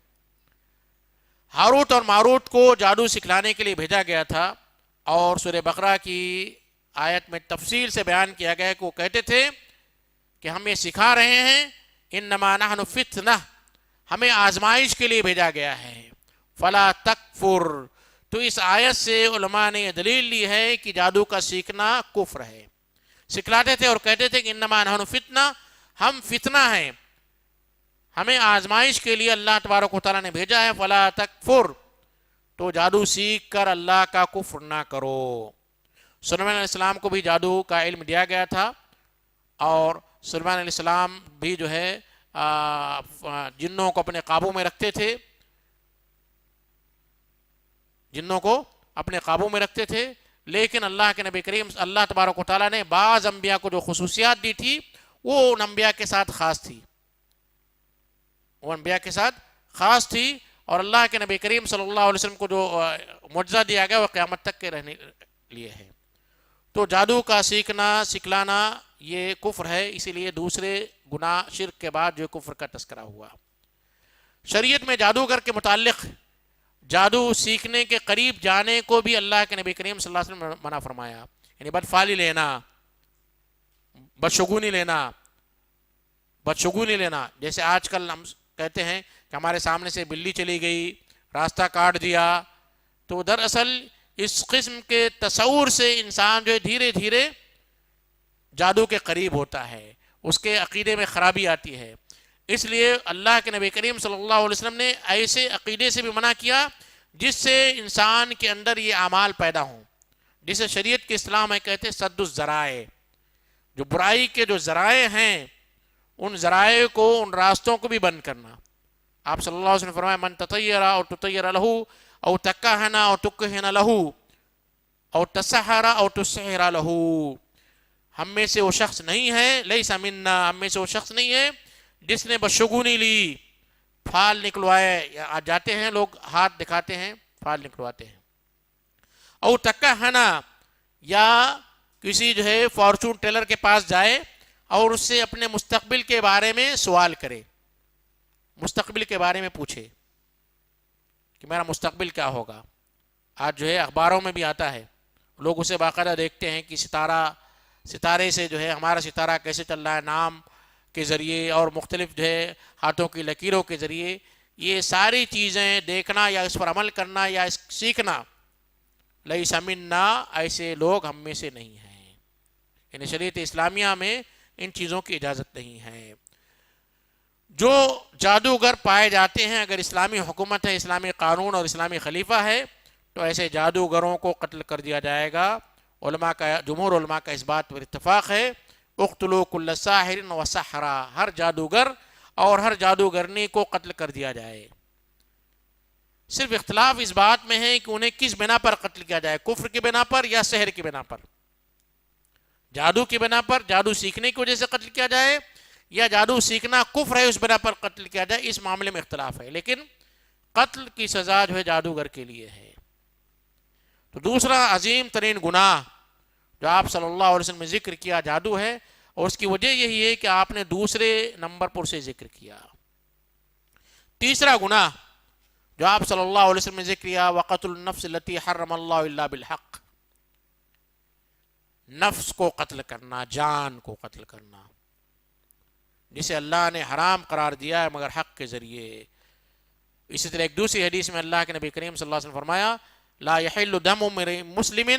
ہاروت اور ماروت کو جادو سکھلانے کے لیے بھیجا گیا تھا، اور سورہ بقرہ کی آیت میں تفصیل سے بیان کیا گیا کہ وہ کہتے تھے کہ ہم یہ سکھا رہے ہیں، انما نحن فتنہ، ہمیں آزمائش کے لیے بھیجا گیا ہے، فلا تکفر۔ تو اس آیت سے علماء نے یہ دلیل لی ہے کہ جادو کا سیکھنا کفر ہے۔ سکھلاتے تھے اور کہتے تھے کہ انما نحن فتنہ، ہم فتنہ ہیں، ہمیں آزمائش کے لیے اللہ تبارک و تعالیٰ نے بھیجا ہے، فلا تکفر، تو جادو سیکھ کر اللہ کا کفر نہ کرو۔ سلیمان علیہ السلام کو بھی جادو کا علم دیا گیا تھا، اور سلیمان علیہ السلام بھی جو ہے جنوں کو اپنے قابو میں رکھتے تھے، جنوں کو اپنے قابو میں رکھتے تھے، لیکن اللہ کے نبی کریم اللہ تبارک و تعالیٰ نے بعض انبیاء کو جو خصوصیات دی تھی وہ ان انبیاء کے ساتھ خاص تھی، وہ انبیاء کے ساتھ خاص تھی، اور اللہ کے نبی کریم صلی اللہ علیہ وسلم کو جو معجزہ دیا گیا وہ قیامت تک کے رہنے لیے ہے۔ تو جادو کا سیکھنا، سکھلانا یہ کفر ہے، اسی لیے دوسرے گناہ شرک کے بعد جو کفر کا تذکرہ ہوا۔ شریعت میں جادوگر کے متعلق جادو سیکھنے کے قریب جانے کو بھی اللہ کے نبی کریم صلی اللہ علیہ وسلم نے منع فرمایا، یعنی بدفعلی لینا، بدشگونی لینا، بدشگونی لینا، جیسے آج کل ہم کہتے ہیں کہ کہ ہمارے سامنے سے بلی چلی گئی، راستہ کاٹ دیا، تو دراصل اس قسم کے تصور سے انسان جو ہے دھیرے دھیرے جادو کے قریب ہوتا ہے، اس کے عقیدے میں خرابی آتی ہے۔ اس لیے اللہ کے نبی کریم صلی اللہ علیہ وسلم نے ایسے عقیدے سے بھی منع کیا جس سے انسان کے اندر یہ اعمال پیدا ہوں، جسے شریعت کے اصطلاح میں کہتے ہیں سد الذرائع، جو برائی کے جو ذرائع ہیں ان ذرائع کو، ان راستوں کو بھی بند کرنا۔ آپ صلی اللہ علیہ وسلم نے فرمایا من تطیر او تطیر لہو او تکہن او تکہن لہو او تسحر او تسحر لہو، ہم میں سے وہ شخص نہیں ہے، لیس منا، ہم میں سے وہ شخص نہیں ہے جس نے بشگونی لی، پھال نکلوائے، یا جاتے ہیں لوگ ہاتھ دکھاتے ہیں پھال نکلواتے ہیں، او تکہنا، یا کسی جو ہے فارچون ٹیلر کے پاس جائے اور اس سے اپنے مستقبل کے بارے میں سوال کرے، مستقبل کے بارے میں پوچھے کہ میرا مستقبل کیا ہوگا۔ آج جو ہے اخباروں میں بھی آتا ہے، لوگ اسے باقاعدہ دیکھتے ہیں کہ ستارے سے جو ہے ہمارا ستارہ کیسے چل رہا ہے، نام کے ذریعے اور مختلف جو ہے ہاتھوں کی لکیروں کے ذریعے، یہ ساری چیزیں دیکھنا یا اس پر عمل کرنا یا سیکھنا، لیس منا، ایسے لوگ ہم میں سے نہیں ہیں، یعنی شریعت اسلامیہ میں ان چیزوں کی اجازت نہیں ہے۔ جو جادوگر پائے جاتے ہیں، اگر اسلامی حکومت ہے، اسلامی قانون اور اسلامی خلیفہ ہے، تو ایسے جادوگروں کو قتل کر دیا جائے گا۔ جمہور علماء کا اس بات پر اتفاق ہے، اقتلوا کل ساحر و سحرا، ہر جادوگر اور ہر جادوگرنی کو قتل کر دیا جائے۔ صرف اختلاف اس بات میں ہے کہ انہیں کس بنا پر قتل کیا جائے، کفر کی بنا پر یا سحر کی بنا پر، جادو کی بنا پر، جادو سیکھنے کی وجہ سے قتل کیا جائے، یا جادو سیکھنا کفر ہے اس بنا پر قتل کیا جائے، اس معاملے میں اختلاف ہے، لیکن قتل کی سزا جو ہے جادوگر کے لیے ہے۔ تو دوسرا عظیم ترین گناہ جو آپ صلی اللہ علیہ وسلم نے ذکر کیا جادو ہے، اور اس کی وجہ یہی ہے کہ آپ نے دوسرے نمبر پر اسے ذکر کیا۔ تیسرا گناہ جو آپ صلی اللہ علیہ وسلم نے ذکر کیا، وقتل النفس التي حرم اللہ الا بالحق، نفس کو قتل کرنا، جان کو قتل کرنا، جسے اللہ نے حرام قرار دیا ہے مگر حق کے ذریعے۔ اسی طرح ایک دوسری حدیث میں اللہ کے نبی کریم صلی اللہ علیہ وسلم نے فرمایا لا یحل دم امرئ مسلم،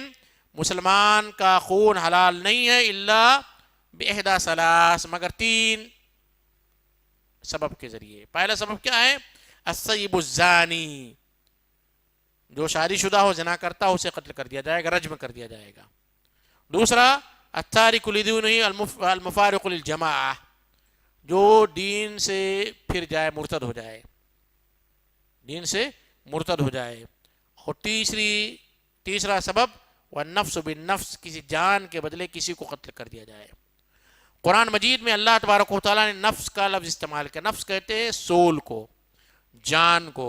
مسلمان کا خون حلال نہیں ہے الا باحدى ثلاث، مگر تین سبب کے ذریعے۔ پہلا سبب کیا ہے؟ الثیب الزانی، جو شادی شدہ ہو، زنا کرتا ہو، اسے قتل کر دیا جائے گا، رجم کر دیا جائے گا۔ دوسرا التارک لدینہ المفارق للجماعہ، جو دین سے پھر جائے، مرتد ہو جائے، دین سے مرتد ہو جائے۔ اور تیسرا سبب والنفس بالنفس، کسی جان کے بدلے کسی کو قتل کر دیا جائے۔ قرآن مجید میں اللہ تبارک و تعالیٰ نے نفس کا لفظ استعمال کیا، نفس کہتے ہیں سول کو، جان کو،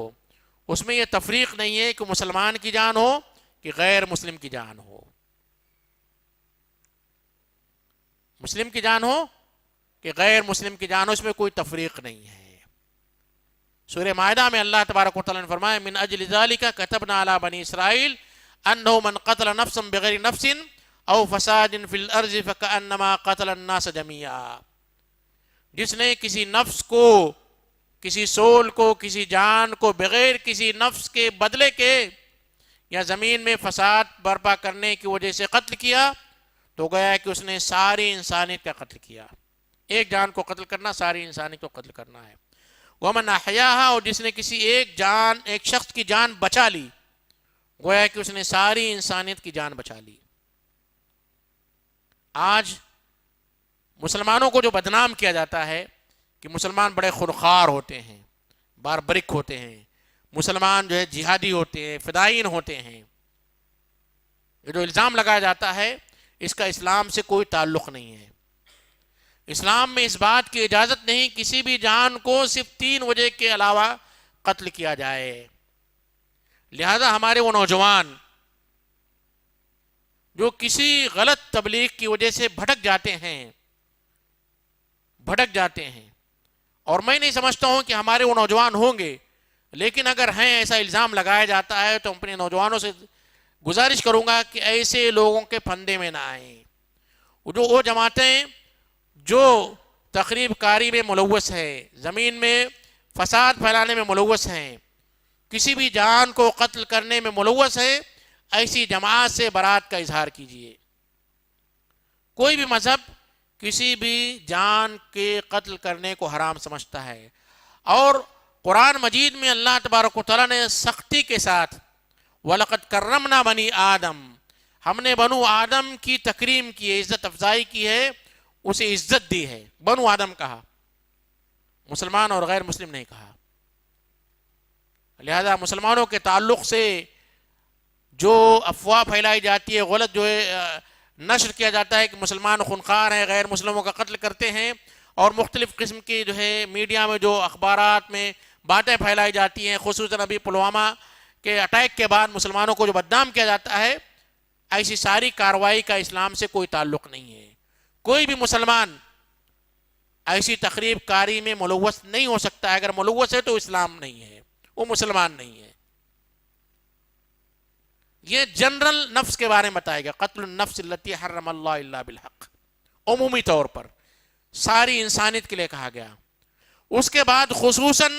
اس میں یہ تفریق نہیں ہے کہ مسلمان کی جان ہو کہ غیر مسلم کی جان ہو، مسلم کی جان ہو کہ غیر مسلم کی جان ہو، اس میں کوئی تفریق نہیں ہے۔ سورہ مائدہ میں اللہ تبارک و تعالیٰ نے فرمایا من اجل ذالک کتبنا علی بنی اسرائیل انہ من قتل نفسا بغیر نفس او فساد فی الارض فکأنما قتل الناس جميعا، جس نے کسی نفس کو، کسی سول کو، کسی جان کو بغیر کسی نفس کے بدلے کے یا زمین میں فساد برپا کرنے کی وجہ سے قتل کیا، تو گیا کہ اس نے ساری انسانیت کا قتل کیا۔ ایک جان کو قتل کرنا ساری انسانیت کو قتل کرنا ہے۔ ومن احیاها، اور جس نے کسی ایک شخص کی جان بچا لی، گویا کہ اس نے ساری انسانیت کی جان بچا لی۔ آج مسلمانوں کو جو بدنام کیا جاتا ہے کہ مسلمان بڑے خونخوار ہوتے ہیں، باربرک ہوتے ہیں، مسلمان جو ہے جہادی ہوتے ہیں، فدائین ہوتے ہیں، یہ جو الزام لگایا جاتا ہے اس کا اسلام سے کوئی تعلق نہیں ہے۔ اسلام میں اس بات کی اجازت نہیں کسی بھی جان کو صرف 3 وجہ کے علاوہ قتل کیا جائے۔ لہذا ہمارے وہ نوجوان جو کسی غلط تبلیغ کی وجہ سے بھٹک جاتے ہیں، اور میں نہیں سمجھتا ہوں کہ ہمارے وہ نوجوان ہوں گے، لیکن اگر ہیں، ایسا الزام لگایا جاتا ہے، تو اپنے نوجوانوں سے گزارش کروں گا کہ ایسے لوگوں کے پھندے میں نہ آئیں۔ وہ جماعتیں جو تخریب کاری میں ملوث ہے، زمین میں فساد پھیلانے میں ملوث ہیں، کسی بھی جان کو قتل کرنے میں ملوث ہے، ایسی جماعت سے برات کا اظہار کیجیے۔ کوئی بھی مذہب کسی بھی جان کے قتل کرنے کو حرام سمجھتا ہے، اور قرآن مجید میں اللہ تبارک و تعالیٰ نے سختی کے ساتھ وَلَقَدْ كَرَّمْنَا بَنِي آدم، ہم نے بنو آدم کی تکریم کی ہے، عزت افزائی کی ہے، اسے عزت دی ہے۔ بنو آدم کہا، مسلمان اور غیر مسلم نہیں کہا۔ لہذا مسلمانوں کے تعلق سے جو افواہ پھیلائی جاتی ہے، غلط جو ہے نشر کیا جاتا ہے کہ مسلمان خونخوار ہیں، غیر مسلموں کا قتل کرتے ہیں، اور مختلف قسم کی جو ہے میڈیا میں جو اخبارات میں باتیں پھیلائی جاتی ہیں، خصوصاً ابھی پلوامہ کے اٹیک کے بعد مسلمانوں کو جو بدنام کیا جاتا ہے، ایسی ساری کارروائی کا اسلام سے کوئی تعلق نہیں ہے۔ کوئی بھی مسلمان ایسی تقریب کاری میں ملوث نہیں ہو سکتا ہے، اگر ملوث ہے تو اسلام نہیں ہے، وہ مسلمان نہیں ہے۔ یہ جنرل نفس کے بارے میں بتایا گیا، قتل النفس التی حرم اللہ الا بالحق، عمومی طور پر ساری انسانیت کے لیے کہا گیا۔ اس کے بعد خصوصاً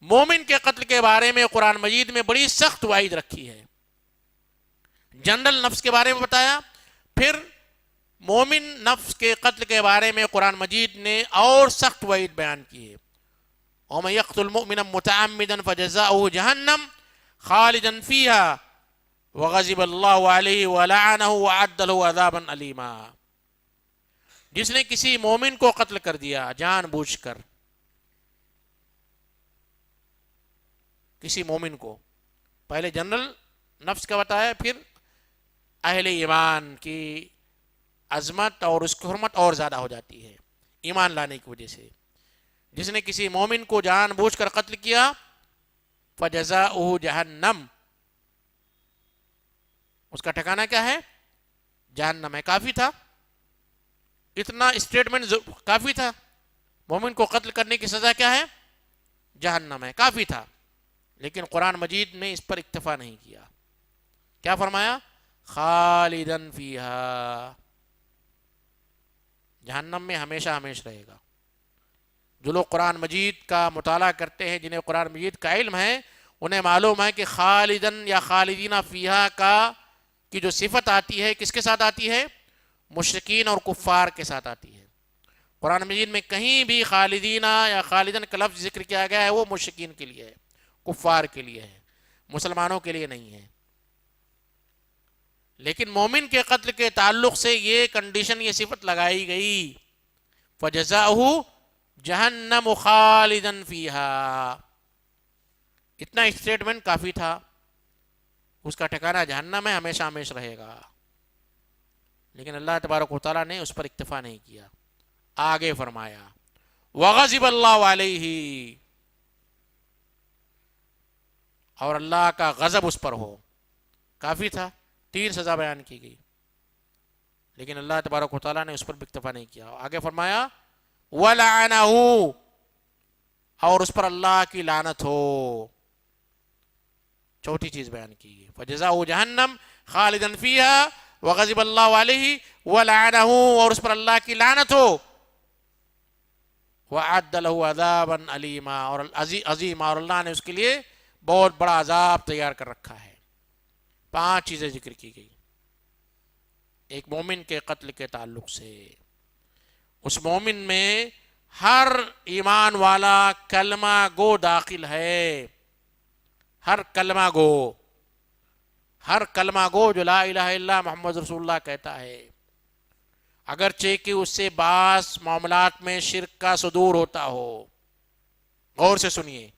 مومن کے قتل کے بارے میں قرآن مجید میں بڑی سخت وعید رکھی ہے۔ جنرل نفس کے بارے میں بتایا، پھر مومن نفس کے قتل کے بارے میں قرآن مجید نے اور سخت وعید بیان کی ہے۔ وَمَن يَقْتُلْ مُؤْمِنًا مُتَعَمِّدًا فَجَزَاؤُهُ جَهَنَّمُ خَالِدًا فِيهَا وَغَضِبَ اللَّهُ عَلَيْهِ وَلَعَنَهُ وَأَعَدَّ لَهُ عَذَابًا أَلِيمًا، جس نے کسی مومن کو قتل کر دیا جان بوجھ کر، کسی مومن کو، پہلے جنرل نفس کا بتایا، پھر اہل ایمان کی عظمت اور اس کی حرمت اور زیادہ ہو جاتی ہے ایمان لانے کی وجہ سے۔ جس نے کسی مومن کو جان بوجھ کر قتل کیا، فَجَزَاؤُهُ جَهَنَّمُ، اس کا ٹھکانہ کیا ہے؟ جہنم ہے۔ کافی تھا، اتنا اسٹیٹمنٹ کافی تھا۔ مومن کو قتل کرنے کی سزا کیا ہے؟ جہنم ہے، کافی تھا۔ لیکن قرآن مجید نے اس پر اکتفا نہیں کیا، کیا فرمایا؟ خالدن فیہا، جہنم میں ہمیشہ ہمیشہ رہے گا۔ جو لوگ قرآن مجید کا مطالعہ کرتے ہیں، جنہیں قرآن مجید کا علم ہے، انہیں معلوم ہے کہ خالدن یا خالدین فیہا کی جو صفت آتی ہے کس کے ساتھ آتی ہے؟ مشرکین اور کفار کے ساتھ آتی ہے۔ قرآن مجید میں کہیں بھی خالدین یا خالدن کا لفظ ذکر کیا گیا ہے، وہ مشرکین کے لیے ہے، کفار کے لیے ہے، مسلمانوں کے لیے نہیں ہے۔ لیکن مومن کے قتل کے تعلق سے یہ کنڈیشن، یہ صفت لگائی گئی، فَجَزَاؤُهُ جَهَنَّمُ خَالِدًا فِيهَا، اتنا اسٹیٹمنٹ کافی تھا، اس کا ٹھکانہ جہنم ہے، ہمیشہ ہمیشہ رہے گا۔ لیکن اللہ تبارک و تعالیٰ نے اس پر اکتفا نہیں کیا، آگے فرمایا وَغَضِبَ اللَّهُ عَلَيْهِ، اور اللہ کا غضب اس پر ہو۔ کافی تھا، 3 سزا بیان کی گئی، لیکن اللہ تبارک و تعالیٰ نے اس پر بھی اکتفا نہیں کیا، آگے فرمایا وَلَعَنَهُ، اور اس پر اللہ کی لعنت ہو۔ چوتھی چیز بیان کی گئی، فَجَزَاؤُهُ جَهَنَّمُ خَالِدًا فِيهَا وَغَضِبَ اللَّهُ عَلَيْهِ وَلَعَنَهُ، اور اس پر اللہ کی لعنت ہو، وَأَعَدَّ لَهُ عَذَابًا أَلِيمًا، اور عظیم، اور اللہ نے اس کے لیے بہت بڑا عذاب تیار کر رکھا ہے۔ 5 چیزیں ذکر کی گئی ایک مومن کے قتل کے تعلق سے۔ اس مومن میں ہر ایمان والا کلمہ گو داخل ہے، ہر کلمہ گو، ہر کلمہ گو جو لا الہ الا محمد رسول اللہ کہتا ہے، اگرچہ کہ اس سے بعض معاملات میں شرک کا صدور ہوتا ہو۔ غور سے سنیے،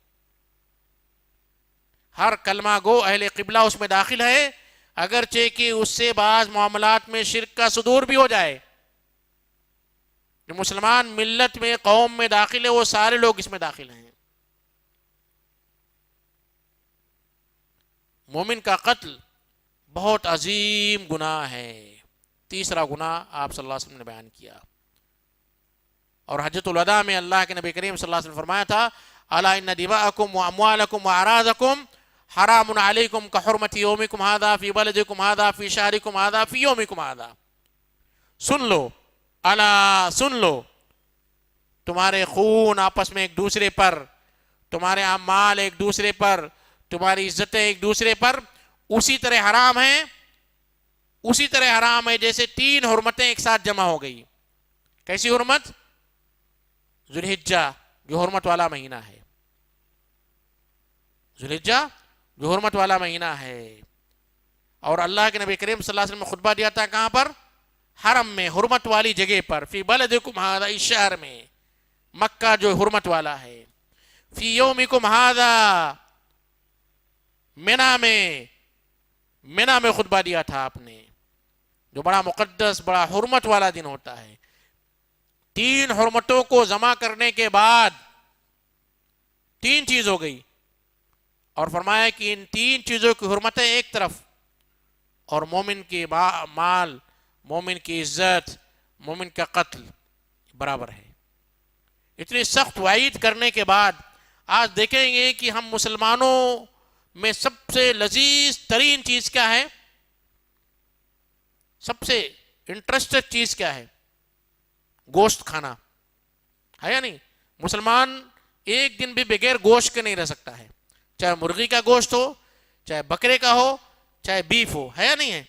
ہر کلمہ گو اہل قبلہ اس میں داخل ہے، اگرچہ کہ اس سے بعض معاملات میں شرک کا صدور بھی ہو جائے۔ جو مسلمان ملت میں، قوم میں داخل ہے، وہ سارے لوگ اس میں داخل ہیں۔ مومن کا قتل بہت عظیم گناہ ہے، تیسرا گناہ آپ صلی اللہ علیہ وسلم نے بیان کیا۔ اور حجۃ الوداع میں اللہ کے نبی کریم صلی اللہ علیہ وسلم نے فرمایا تھا، الا ان دماءکم واموالکم واعراضکم حرام علیکم کحرمۃ یومکم ھذا فی بلدکم ھذا فی شہرکم ھذا فی یومکم ھذا۔ سن لو، الا سن لو، تمہارے خون آپس میں ایک دوسرے پر، تمہارے اعمال ایک دوسرے پر، تمہاری عزتیں ایک دوسرے پر اسی طرح حرام ہیں، اسی طرح حرام ہے جیسے 3 حرمتیں ایک ساتھ جمع ہو گئی۔ کیسی حرمت؟ ذوالحجہ جو حرمت والا مہینہ ہے، ذوالحجہ جو حرمت والا مہینہ ہے۔ اور اللہ کے نبی کریم صلی اللہ علیہ وسلم نے خطبہ دیا تھا کہاں پر؟ حرم میں، حرمت والی جگہ پر، فی بلدکم ھذا، اس شہر میں، مکہ جو حرمت والا ہے۔ فی یومکم ھذا، منی میں خطبہ دیا تھا آپ نے، جو بڑا مقدس بڑا حرمت والا دن ہوتا ہے۔ 3 حرمتوں کو جمع کرنے کے بعد 3 چیز ہو گئی، اور فرمایا کہ ان 3 چیزوں کی حرمتیں ایک طرف، اور مومن کی مال، مومن کی عزت، مومن کا قتل برابر ہے۔ اتنی سخت وعید کرنے کے بعد آج دیکھیں گے کہ ہم مسلمانوں میں سب سے لذیذ ترین چیز کیا ہے؟ سب سے انٹرسٹڈ چیز کیا ہے؟ گوشت کھانا ہے یا نہیں؟ مسلمان ایک دن بھی بغیر گوشت کے نہیں رہ سکتا ہے، چاہے مرغی کا گوشت ہو، چاہے بکرے کا ہو، چاہے بیف ہو، ہے یا نہیں ہے؟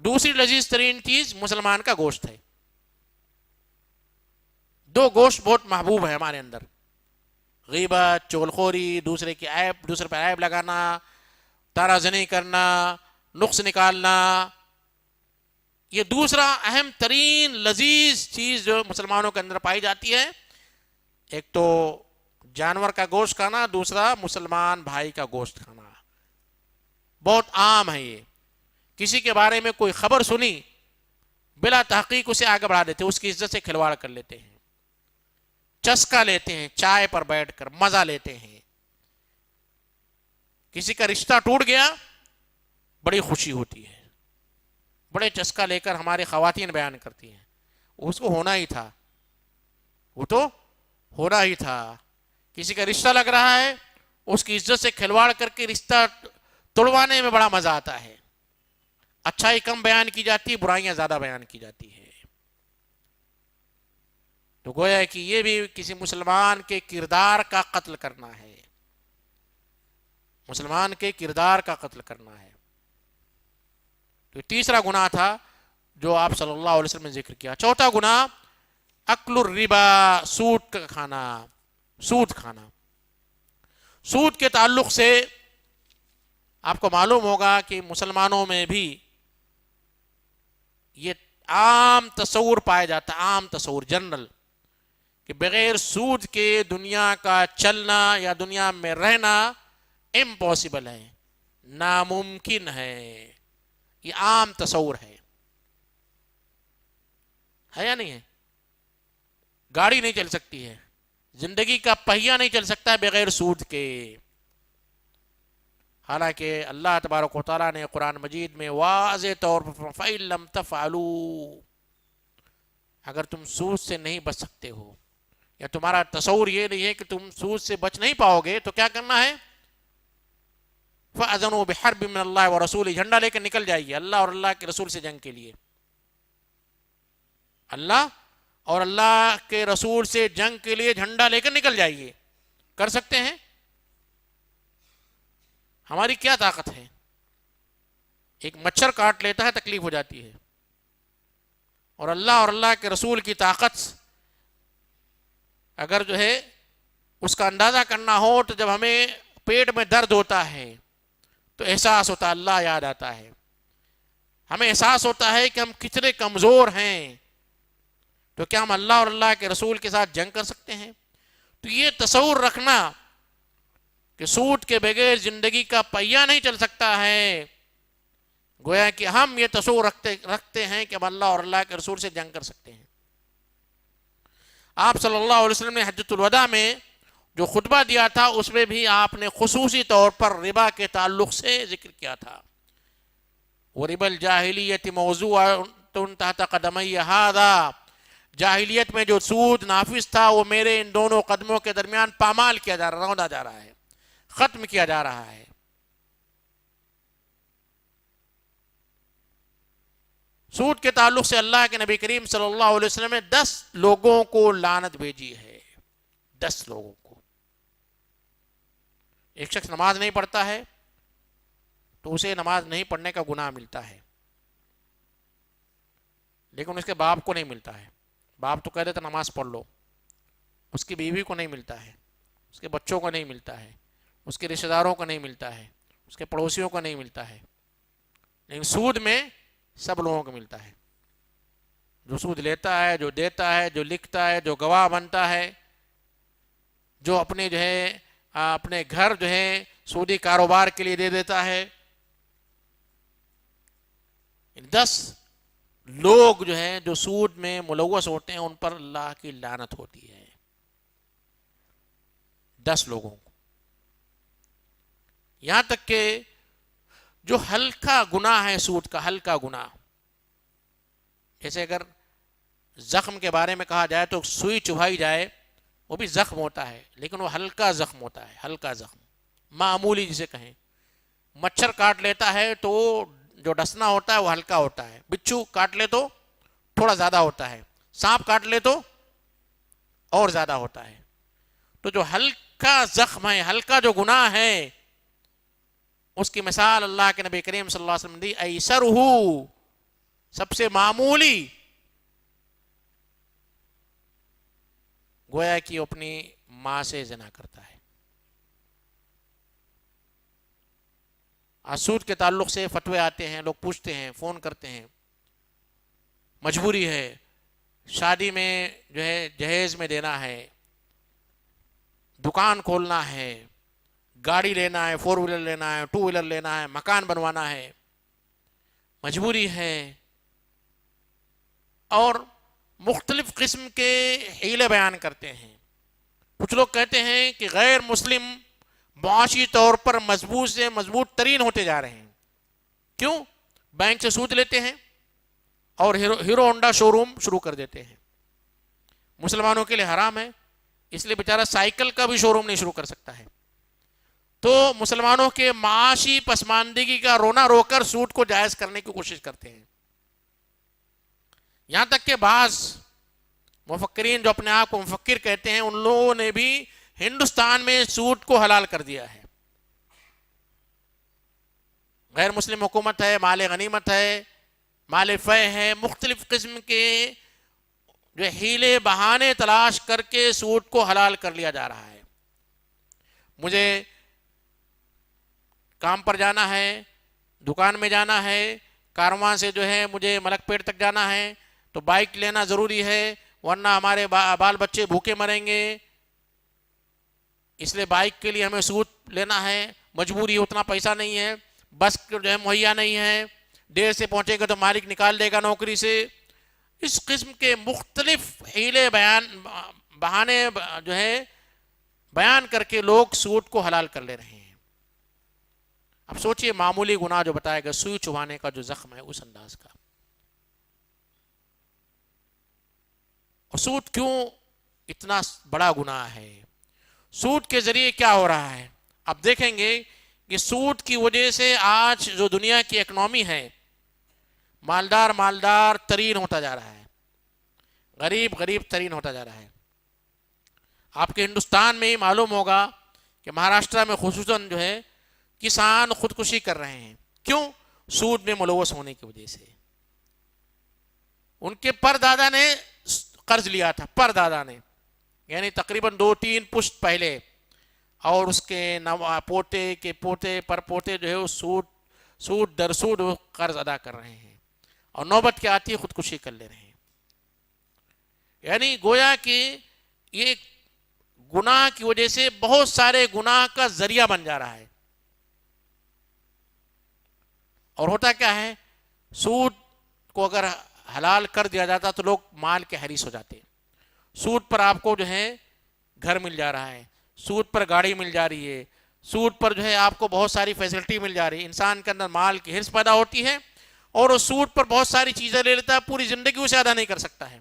دوسری لذیذ ترین چیز مسلمان کا گوشت ہے۔ 2 گوشت بہت محبوب ہے ہمارے اندر، غیبت، چغلخوری، دوسرے پر عیب لگانا، تارا زنی کرنا، نقص نکالنا۔ یہ دوسرا اہم ترین لذیذ چیز جو مسلمانوں کے اندر پائی جاتی ہے، ایک تو جانور کا گوشت کھانا، دوسرا مسلمان بھائی کا گوشت کھانا۔ بہت عام ہے یہ، کسی کے بارے میں کوئی خبر سنی، بلا تحقیق اسے آگے بڑھا دیتے، اس کی عزت سے کھلواڑ کر لیتے ہیں، چسکا لیتے ہیں، چائے پر بیٹھ کر مزہ لیتے ہیں۔ کسی کا رشتہ ٹوٹ گیا، بڑی خوشی ہوتی ہے، بڑے چسکا لے کر ہماری خواتین بیان کرتی ہیں، اس کو ہونا ہی تھا، وہ تو ہونا ہی تھا۔ کسی کا رشتہ لگ رہا ہے، اس کی عزت سے کھلواڑ کر کے رشتہ توڑوانے میں بڑا مزہ آتا ہے۔ اچھائی کم بیان کی جاتی ہے، برائیاں زیادہ بیان کی جاتی ہے۔ تو گویا کہ یہ بھی کسی مسلمان کے کردار کا قتل کرنا ہے، مسلمان کے کردار کا قتل کرنا ہے۔ تو تیسرا گناہ تھا جو آپ صلی اللہ علیہ وسلم نے ذکر کیا۔ چوتھا گناہ اکل الربا، سود کا کھانا، سود کھانا۔ سود کے تعلق سے آپ کو معلوم ہوگا کہ مسلمانوں میں بھی یہ عام تصور پایا جاتا ہے، عام تصور، جنرل، کہ بغیر سود کے دنیا کا چلنا یا دنیا میں رہنا امپاسبل ہے، ناممکن ہے۔ یہ عام تصور ہے یا نہیں ہے؟ گاڑی نہیں چل سکتی ہے، زندگی کا پہیہ نہیں چل سکتا ہے بغیر سود کے۔ حالانکہ اللہ تبارک و تعالیٰ نے قرآن مجید میں واضح طور پر فَإِن لَمْ تَفْعَلُوا، اگر تم سود سے نہیں بچ سکتے ہو، یا تمہارا تصور یہ نہیں ہے کہ تم سود سے بچ نہیں پاؤ گے، تو کیا کرنا ہے؟ فَأَذَنُوا بِحَرْبٍ مِّنَ اللَّهِ وَرَسُولِهِ، جھنڈا لے کر نکل جائیے اللہ اور اللہ کے رسول سے جنگ کے لیے۔ اللہ اور اللہ کے رسول سے جنگ کے لیے جھنڈا لے کر نکل جائیے۔ کر سکتے ہیں؟ ہماری کیا طاقت ہے؟ ایک مچھر کاٹ لیتا ہے تکلیف ہو جاتی ہے، اور اللہ اور اللہ کے رسول کی طاقت اگر جو ہے اس کا اندازہ کرنا ہو، تو جب ہمیں پیٹ میں درد ہوتا ہے تو احساس ہوتا ہے، اللہ یاد آتا ہے، ہمیں احساس ہوتا ہے کہ ہم کتنے کمزور ہیں، تو کیا ہم اللہ اور اللہ کے رسول کے ساتھ جنگ کر سکتے ہیں؟ تو یہ تصور رکھنا کہ سود کے بغیر زندگی کا پہیہ نہیں چل سکتا ہے، گویا کہ ہم یہ تصور رکھتے ہیں کہ ہم اللہ اور اللہ کے رسول سے جنگ کر سکتے ہیں۔ آپ صلی اللہ علیہ وسلم نے حجۃ الوداع میں جو خطبہ دیا تھا، اس میں بھی آپ نے خصوصی طور پر ربا کے تعلق سے ذکر کیا تھا۔ وَرِبَا الْجَاهِلِيَّةِ مَوْضُوعَةٌ تَحْتَ قَدَمَيَّ هَذَا، جاہلیت میں جو سود نافذ تھا وہ میرے ان دونوں قدموں کے درمیان پامال کیا جا رہا، روندا جا رہا ہے، ختم کیا جا رہا ہے۔ سود کے تعلق سے اللہ کے نبی کریم صلی اللہ علیہ وسلم نے 10 لوگوں کو لعنت بھیجی ہے، 10 لوگوں کو۔ ایک شخص نماز نہیں پڑھتا ہے تو اسے نماز نہیں پڑھنے کا گناہ ملتا ہے، لیکن اس کے باپ کو نہیں ملتا ہے. باپ تو کہہ دیتا نماز پڑھ لو، اس کی بیوی کو نہیں ملتا ہے، اس کے بچوں کو نہیں ملتا ہے، اس کے رشتہ داروں کو نہیں ملتا ہے، اس کے پڑوسیوں کو نہیں ملتا ہے. لیکن سود میں سب لوگوں کو ملتا ہے. جو سود لیتا ہے، جو دیتا ہے، جو لکھتا ہے، جو گواہ بنتا ہے، جو اپنے جو ہے اپنے گھر جو ہے سودی کاروبار کے لیے دے دیتا ہے. 10 لوگ جو ہیں جو سود میں ملوث ہوتے ہیں ان پر اللہ کی لعنت ہوتی ہے. 10 لوگوں کو. یہاں تک کہ جو ہلکا گناہ ہے سود کا، ہلکا گناہ، جیسے اگر زخم کے بارے میں کہا جائے تو سوئی چبھائی جائے وہ بھی زخم ہوتا ہے، لیکن وہ ہلکا زخم ہوتا ہے، ہلکا زخم، معمولی جسے کہیں. مچھر کاٹ لیتا ہے تو جو ڈسنا ہوتا ہے وہ ہلکا ہوتا ہے، بچھو کاٹ لے تو تھوڑا زیادہ ہوتا ہے، سانپ کاٹ لے تو اور زیادہ ہوتا ہے. تو جو ہلکا زخم ہے، ہلکا جو گناہ ہے، اس کی مثال اللہ کے نبی کریم صلی اللہ علیہ وسلم نے دی ایسرہو، سب سے معمولی. گویا کہ اپنی ماں سے زنا کرتا ہے. سود کے تعلق سے فتوے آتے ہیں، لوگ پوچھتے ہیں، فون کرتے ہیں. مجبوری ہے، شادی میں جو ہے جہیز میں دینا ہے، دکان کھولنا ہے، گاڑی لینا ہے، 4 ویلر لینا ہے، 2 ویلر لینا ہے، مکان بنوانا ہے، مجبوری ہے. اور مختلف قسم کے حیلے بیان کرتے ہیں. کچھ لوگ کہتے ہیں کہ غیر مسلم معاشی طور پر مضبوط سے مضبوط ترین ہوتے جا رہے ہیں. کیوں؟ بینک سے سود لیتے ہیں اور ہیرو ہونڈا شو روم شروع کر دیتے ہیں. مسلمانوں کے لیے حرام ہے، اس لیے بیچارہ سائیکل کا بھی شو روم نہیں شروع کر سکتا ہے. تو مسلمانوں کے معاشی پسماندگی کا رونا رو کر سود کو جائز کرنے کی کوشش کرتے ہیں. یہاں تک کہ بعض مفکرین جو اپنے آپ کو مفکر کہتے ہیں، ان لوگوں نے بھی ہندوستان میں سود کو حلال کر دیا ہے. غیر مسلم حکومت ہے، مال غنیمت ہے، مال فے ہے، مختلف قسم کے جو ہیلے بہانے تلاش کر کے سود کو حلال کر لیا جا رہا ہے. مجھے کام پر جانا ہے، دکان میں جانا ہے، کارواں سے جو ہے مجھے ملک پیٹ تک جانا ہے تو بائک لینا ضروری ہے، ورنہ ہمارے بال بچے بھوکے مریں گے، اس لیے بائک کے لیے ہمیں سود لینا ہے. مجبوری ہے، اتنا پیسہ نہیں ہے، بس جو ہے مہیا نہیں ہے، دیر سے پہنچے گا تو مالک نکال دے گا نوکری سے. اس قسم کے مختلف حیلے بہانے جو ہے بیان کر کے لوگ سود کو حلال کر لے رہے ہیں. اب سوچئے معمولی گناہ جو بتایا گیا، سوئی چبھانے کا جو زخم ہے اس انداز کا. اور سود کیوں اتنا بڑا گناہ ہے؟ سود کے ذریعے کیا ہو رہا ہے؟ اب دیکھیں گے کہ سود کی وجہ سے آج جو دنیا کی اکنامی ہے، مالدار ترین ہوتا جا رہا ہے، غریب ترین ہوتا جا رہا ہے. آپ کے ہندوستان میں ہی معلوم ہوگا کہ مہاراشٹرا میں خصوصاً جو ہے کسان خودکشی کر رہے ہیں. کیوں؟ سود میں ملوث ہونے کی وجہ سے. ان کے پردادا نے قرض لیا تھا، پردادا نے، یعنی تقریباً 2-3 پشت پہلے، اور اس کے پوتے کے پوتے پر پوتے جو ہے وہ سود در سود قرض ادا کر رہے ہیں، اور نوبت کے آتی خودکشی کر لے رہے ہیں. یعنی گویا کہ یہ گناہ کی وجہ سے بہت سارے گناہ کا ذریعہ بن جا رہا ہے. اور ہوتا کیا ہے؟ سود کو اگر حلال کر دیا جاتا تو لوگ مال کے حریص ہو جاتے. سود پر آپ کو جو ہے گھر مل جا رہا ہے، سود پر گاڑی مل جا رہی ہے، سود پر جو ہے آپ کو بہت ساری فیسلٹی مل جا رہی ہے. انسان کے اندر مال کی حرص پیدا ہوتی ہے اور وہ سود پر بہت ساری چیزیں لے لیتا ہے، پوری زندگی اسے ادا نہیں کر سکتا ہے.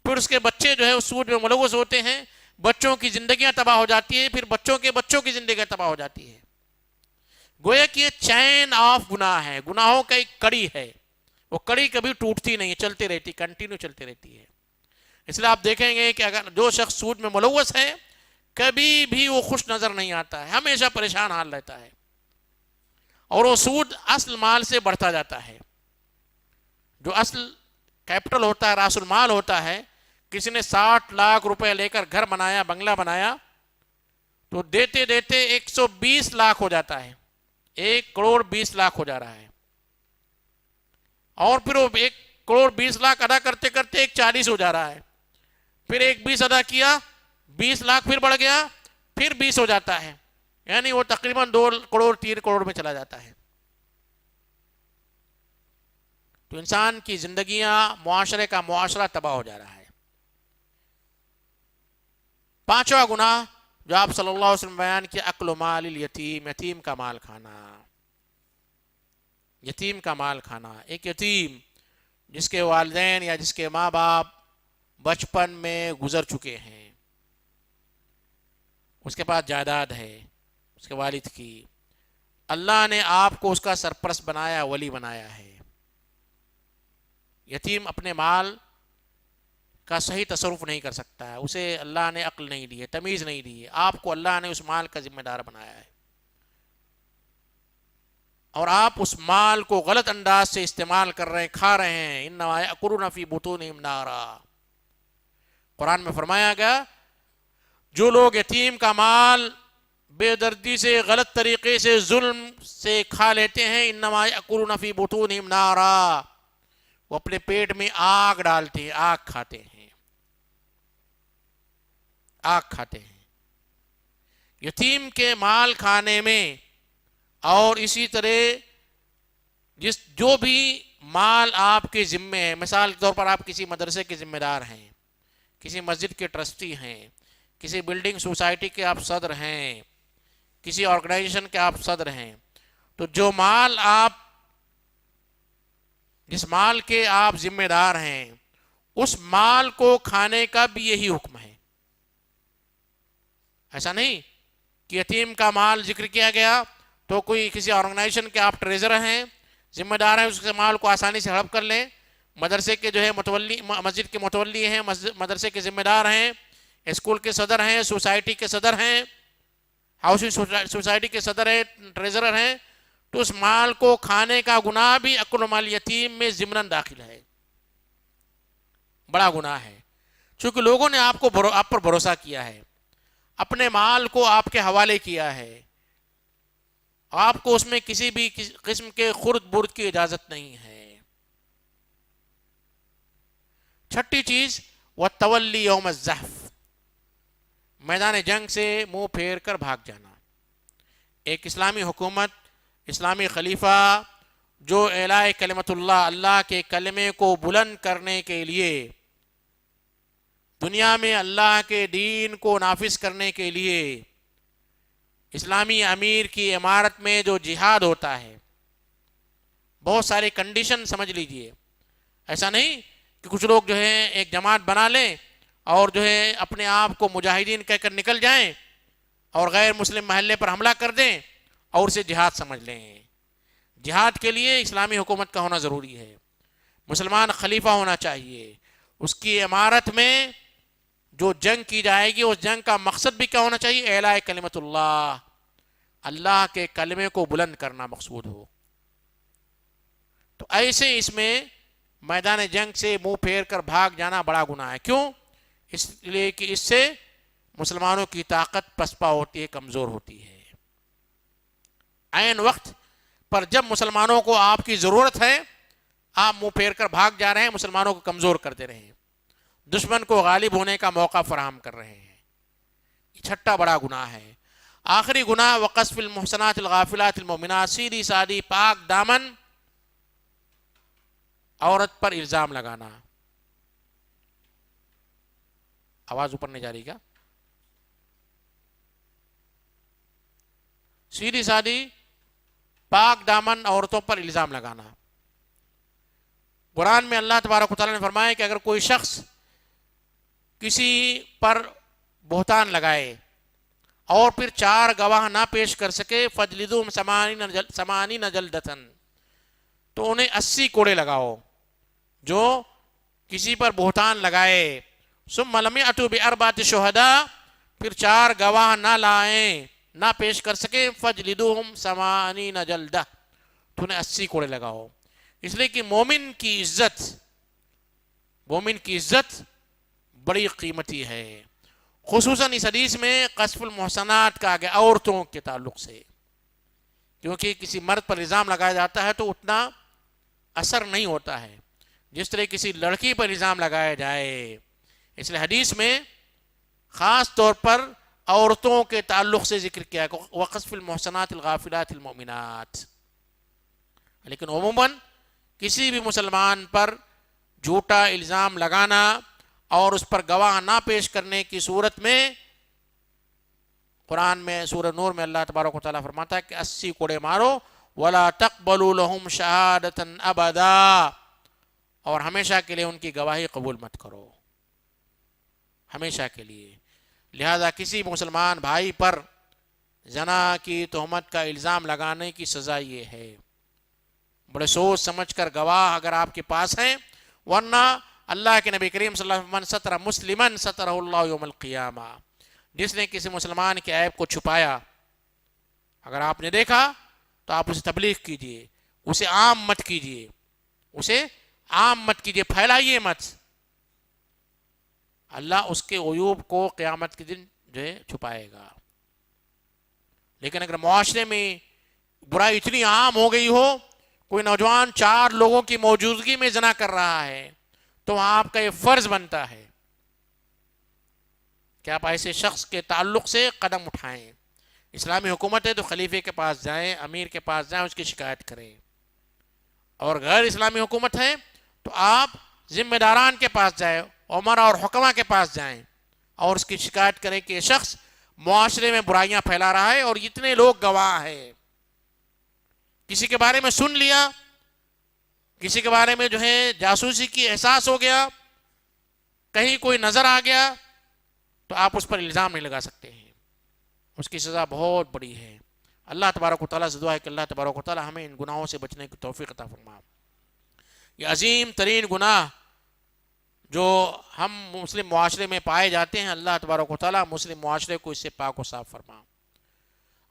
پھر اس کے بچے جو ہے اس سود میں ملوث ہوتے ہیں، بچوں کی زندگیاں تباہ ہو جاتی ہیں، پھر بچوں کے بچوں کی زندگیاں تباہ ہو جاتی ہے. گویا کہ یہ چین آف گناہ ہے، گناہوں کا ایک کڑی ہے، وہ کڑی کبھی ٹوٹتی نہیں ہے، چلتی رہتی، کنٹینیو چلتی رہتی ہے. اس لیے آپ دیکھیں گے کہ اگر جو شخص سود میں ملوث ہے، کبھی بھی وہ خوش نظر نہیں آتا ہے، ہمیشہ پریشان حال رہتا ہے، اور وہ سود اصل مال سے بڑھتا جاتا ہے۔ جو اصل کیپٹل ہوتا ہے، راس المال ہوتا ہے، کسی نے 60 لاکھ روپے لے کر گھر بنایا، بنگلہ بنایا، تو دیتے دیتے 120 لاکھ ہو جاتا ہے، 1,20,00,000 ہو جا رہا ہے، اور پھر وہ 1,20,00,000 ادا کرتے کرتے 1,40 ہو جا رہا ہے، پھر 1,20 ادا کیا، 20 لاکھ پھر بڑھ گیا، پھر 20 ہو جاتا ہے، یعنی وہ تقریباً 2 کروڑ 3 کروڑ میں چلا جاتا ہے۔ تو انسان کی زندگیاں، معاشرے کا معاشرہ تباہ ہو جا رہا ہے۔ 5واں گناہ جو آپ صلی اللہ علیہ وسلم بیان کیا، اکل مال الیتیم، یتیم کا مال کھانا، یتیم کا مال کھانا۔ ایک یتیم جس کے والدین یا جس کے ماں باپ بچپن میں گزر چکے ہیں، اس کے پاس جائیداد ہے اس کے والد کی، اللہ نے آپ کو اس کا سرپرست بنایا، ولی بنایا ہے۔ یتیم اپنے مال کا صحیح تصرف نہیں کر سکتا ہے، اسے اللہ نے عقل نہیں دی ہے، تمیز نہیں دی ہے، آپ کو اللہ نے اس مال کا ذمہ دار بنایا ہے، اور آپ اس مال کو غلط انداز سے استعمال کر رہے ہیں، کھا رہے ہیں۔ انما یأکلون فی بطونہم نارا، قرآن میں فرمایا گیا جو لوگ یتیم کا مال بے دردی سے، غلط طریقے سے، ظلم سے کھا لیتے ہیں، انما یأکلون فی بطونہم نارا، وہ اپنے پیٹ میں آگ ڈالتے ہیں، آگ کھاتے ہیں، آگ کھاتے ہیں۔ یتیم کے مال کھانے میں، اور اسی طرح جو بھی مال آپ کے ذمے ہے، مثال کے طور پر آپ کسی مدرسے کے ذمہ دار ہیں، کسی مسجد کے ٹرسٹی ہیں، کسی بلڈنگ سوسائٹی کے آپ صدر ہیں، کسی آرگنائزیشن کے آپ صدر ہیں، تو جو مال جس مال کے آپ ذمہ دار ہیں، اس مال کو کھانے کا بھی یہی حکم ہے۔ ایسا نہیں کہ یتیم کا مال ذکر کیا گیا تو کوئی کسی آرگنائزیشن کے آپ ٹریزرر ہیں، ذمہ دار ہیں، اس کے مال کو آسانی سے ہڑپ کر لیں، مدرسے کے جو ہے متولی، مسجد کے متولی ہیں، مدرسے کے ذمہ دار ہیں، اسکول کے صدر ہیں، سوسائٹی کے صدر ہیں، ہاؤسنگ سوسائٹی کے صدر ہیں، ٹریزرر ہیں، تو اس مال کو کھانے کا گناہ بھی اکل مال یتیم میں ضمناً داخل ہے، بڑا گناہ ہے، چونکہ لوگوں نے آپ پر بھروسہ کیا ہے، اپنے مال کو آپ کے حوالے کیا ہے، آپ کو اس میں کسی بھی قسم کے خرد برد کی اجازت نہیں ہے۔ 6ٹھی چیز، وَالتَّوَلِّي يَوْمَ الزَّحْفِ، میدان جنگ سے منہ پھیر کر بھاگ جانا۔ ایک اسلامی حکومت، اسلامی خلیفہ جو اعلاء کلمت اللہ، اللہ کے کلمے کو بلند کرنے کے لیے، دنیا میں اللہ کے دین کو نافذ کرنے کے لیے، اسلامی امیر کی عمارت میں جو جہاد ہوتا ہے، بہت سارے کنڈیشن سمجھ لیجئے، ایسا نہیں کہ کچھ لوگ جو ہے ایک جماعت بنا لیں اور جو ہے اپنے آپ کو مجاہدین کہہ کر نکل جائیں اور غیر مسلم محلے پر حملہ کر دیں اور اسے جہاد سمجھ لیں۔ جہاد کے لیے اسلامی حکومت کا ہونا ضروری ہے، مسلمان خلیفہ ہونا چاہیے، اس کی عمارت میں جو جنگ کی جائے گی اس جنگ کا مقصد بھی کیا ہونا چاہیے؟ اعلاء کلمت اللہ، اللہ کے کلمے کو بلند کرنا مقصود ہو۔ تو ایسے اس میں میدان جنگ سے منہ پھیر کر بھاگ جانا بڑا گناہ ہے۔ کیوں؟ اس لیے کہ اس سے مسلمانوں کی طاقت پسپا ہوتی ہے، کمزور ہوتی ہے۔ عین وقت پر جب مسلمانوں کو آپ کی ضرورت ہے، آپ منہ پھیر کر بھاگ جا رہے ہیں، مسلمانوں کو کمزور کرتے رہے ہیں، دشمن کو غالب ہونے کا موقع فراہم کر رہے ہیں۔ یہ 6ٹھا بڑا گناہ ہے۔ آخری گناہ، وقذف المحصنات الغافلات المؤمنات، سیدھی سادھی پاک دامن عورت پر الزام لگانا۔ آواز اوپر نہیں جا رہی کیا؟ سیدھی سادھی پاک دامن عورتوں پر الزام لگانا۔ قرآن میں اللہ تبارک و تعالیٰ نے فرمایا کہ اگر کوئی شخص کسی پر بہتان لگائے اور پھر 4 گواہ نہ پیش کر سکے، فَجْلِدُوهُمْ 80 جلدۃ، تو انہیں 80 کوڑے لگاؤ جو کسی پر بہتان لگائے۔ ثُمَّ لَمْ يَأْتُوا بِأَرْبَعَةِ شُهَدَاءَ، پھر 4 گواہ نہ لائیں، نہ پیش کر سکیں، فجلدوہم 80 جلدہ، تو انہیں 80 کوڑے لگاؤ۔ اس لیے کہ مومن کی عزت بڑی قیمتی ہے، خصوصاً اس حدیث میں قذف المحصنات کا آگے عورتوں کے تعلق سے، کیونکہ کسی مرد پر الزام لگایا جاتا ہے تو اتنا اثر نہیں ہوتا ہے جس طرح کسی لڑکی پر الزام لگایا جائے، اس لیے حدیث میں خاص طور پر عورتوں کے تعلق سے ذکر کیا ہے، وقذف المحصنات الغافلات المؤمنات۔ لیکن عموماً کسی بھی مسلمان پر جھوٹا الزام لگانا اور اس پر گواہ نہ پیش کرنے کی صورت میں قرآن میں سورہ نور میں اللہ تبارک و تعالیٰ فرماتا ہے کہ 80 کوڑے مارو، وَلَا تَقْبَلُوا لَهُمْ شَهَادَةً أَبَدًا، اور ہمیشہ کے لیے ان کی گواہی قبول مت کرو، ہمیشہ کے لیے۔ لہذا کسی مسلمان بھائی پر زنا کی تہمت کا الزام لگانے کی سزا یہ ہے، بڑے سوچ سمجھ کر گواہ اگر آپ کے پاس ہیں، ورنہ اللہ کے نبی کریم صلی اللہ علیہ وسلم من ستر مسلمن سترہ اللہ یوم القیامہ، جس نے کسی مسلمان کے عیب کو چھپایا، اگر آپ نے دیکھا تو آپ اسے تبلیغ کیجئے، اسے عام مت کیجئے، پھیلائیے مت، اللہ اس کے عیوب کو قیامت کے دن جو ہے چھپائے گا۔ لیکن اگر معاشرے میں برائی اتنی عام ہو گئی ہو، کوئی نوجوان 4 لوگوں کی موجودگی میں زنا کر رہا ہے، تو آپ کا یہ فرض بنتا ہے کہ آپ ایسے شخص کے تعلق سے قدم اٹھائیں۔ اسلامی حکومت ہے تو خلیفے کے پاس جائیں، امیر کے پاس جائیں، اس کی شکایت کریں، اور غیر اسلامی حکومت ہے تو آپ ذمہ داران کے پاس جائیں، عمرا اور حکما کے پاس جائیں اور اس کی شکایت کریں کہ یہ شخص معاشرے میں برائیاں پھیلا رہا ہے اور اتنے لوگ گواہ ہیں۔ کسی کے بارے میں سن لیا، کسی کے بارے میں جو ہے جاسوسی کی احساس ہو گیا، کہیں کوئی نظر آ گیا، تو آپ اس پر الزام نہیں لگا سکتے ہیں، اس کی سزا بہت بڑی ہے۔ اللہ تبارک و تعالیٰ سے دعا ہے کہ اللہ تبارک و تعالیٰ ہمیں ان گناہوں سے بچنے کی توفیق عطا فرما۔ یہ عظیم ترین گناہ جو ہم مسلم معاشرے میں پائے جاتے ہیں، اللہ تبارک و تعالیٰ مسلم معاشرے کو اس سے پاک و صاف فرما،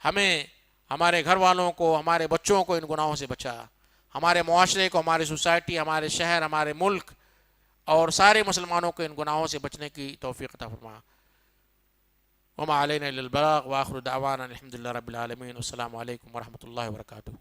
ہمیں، ہمارے گھر والوں کو، ہمارے بچوں کو ان گناہوں سے بچا، ہمارے معاشرے کو، ہماری سوسائٹی، ہمارے شہر، ہمارے ملک اور سارے مسلمانوں کو ان گناہوں سے بچنے کی توفیق عطا فرما۔ وما علینا الا البلاغ، وآخر دعوانا الحمد للہ رب العالمین، السلام علیکم ورحمۃ اللہ وبرکاتہ۔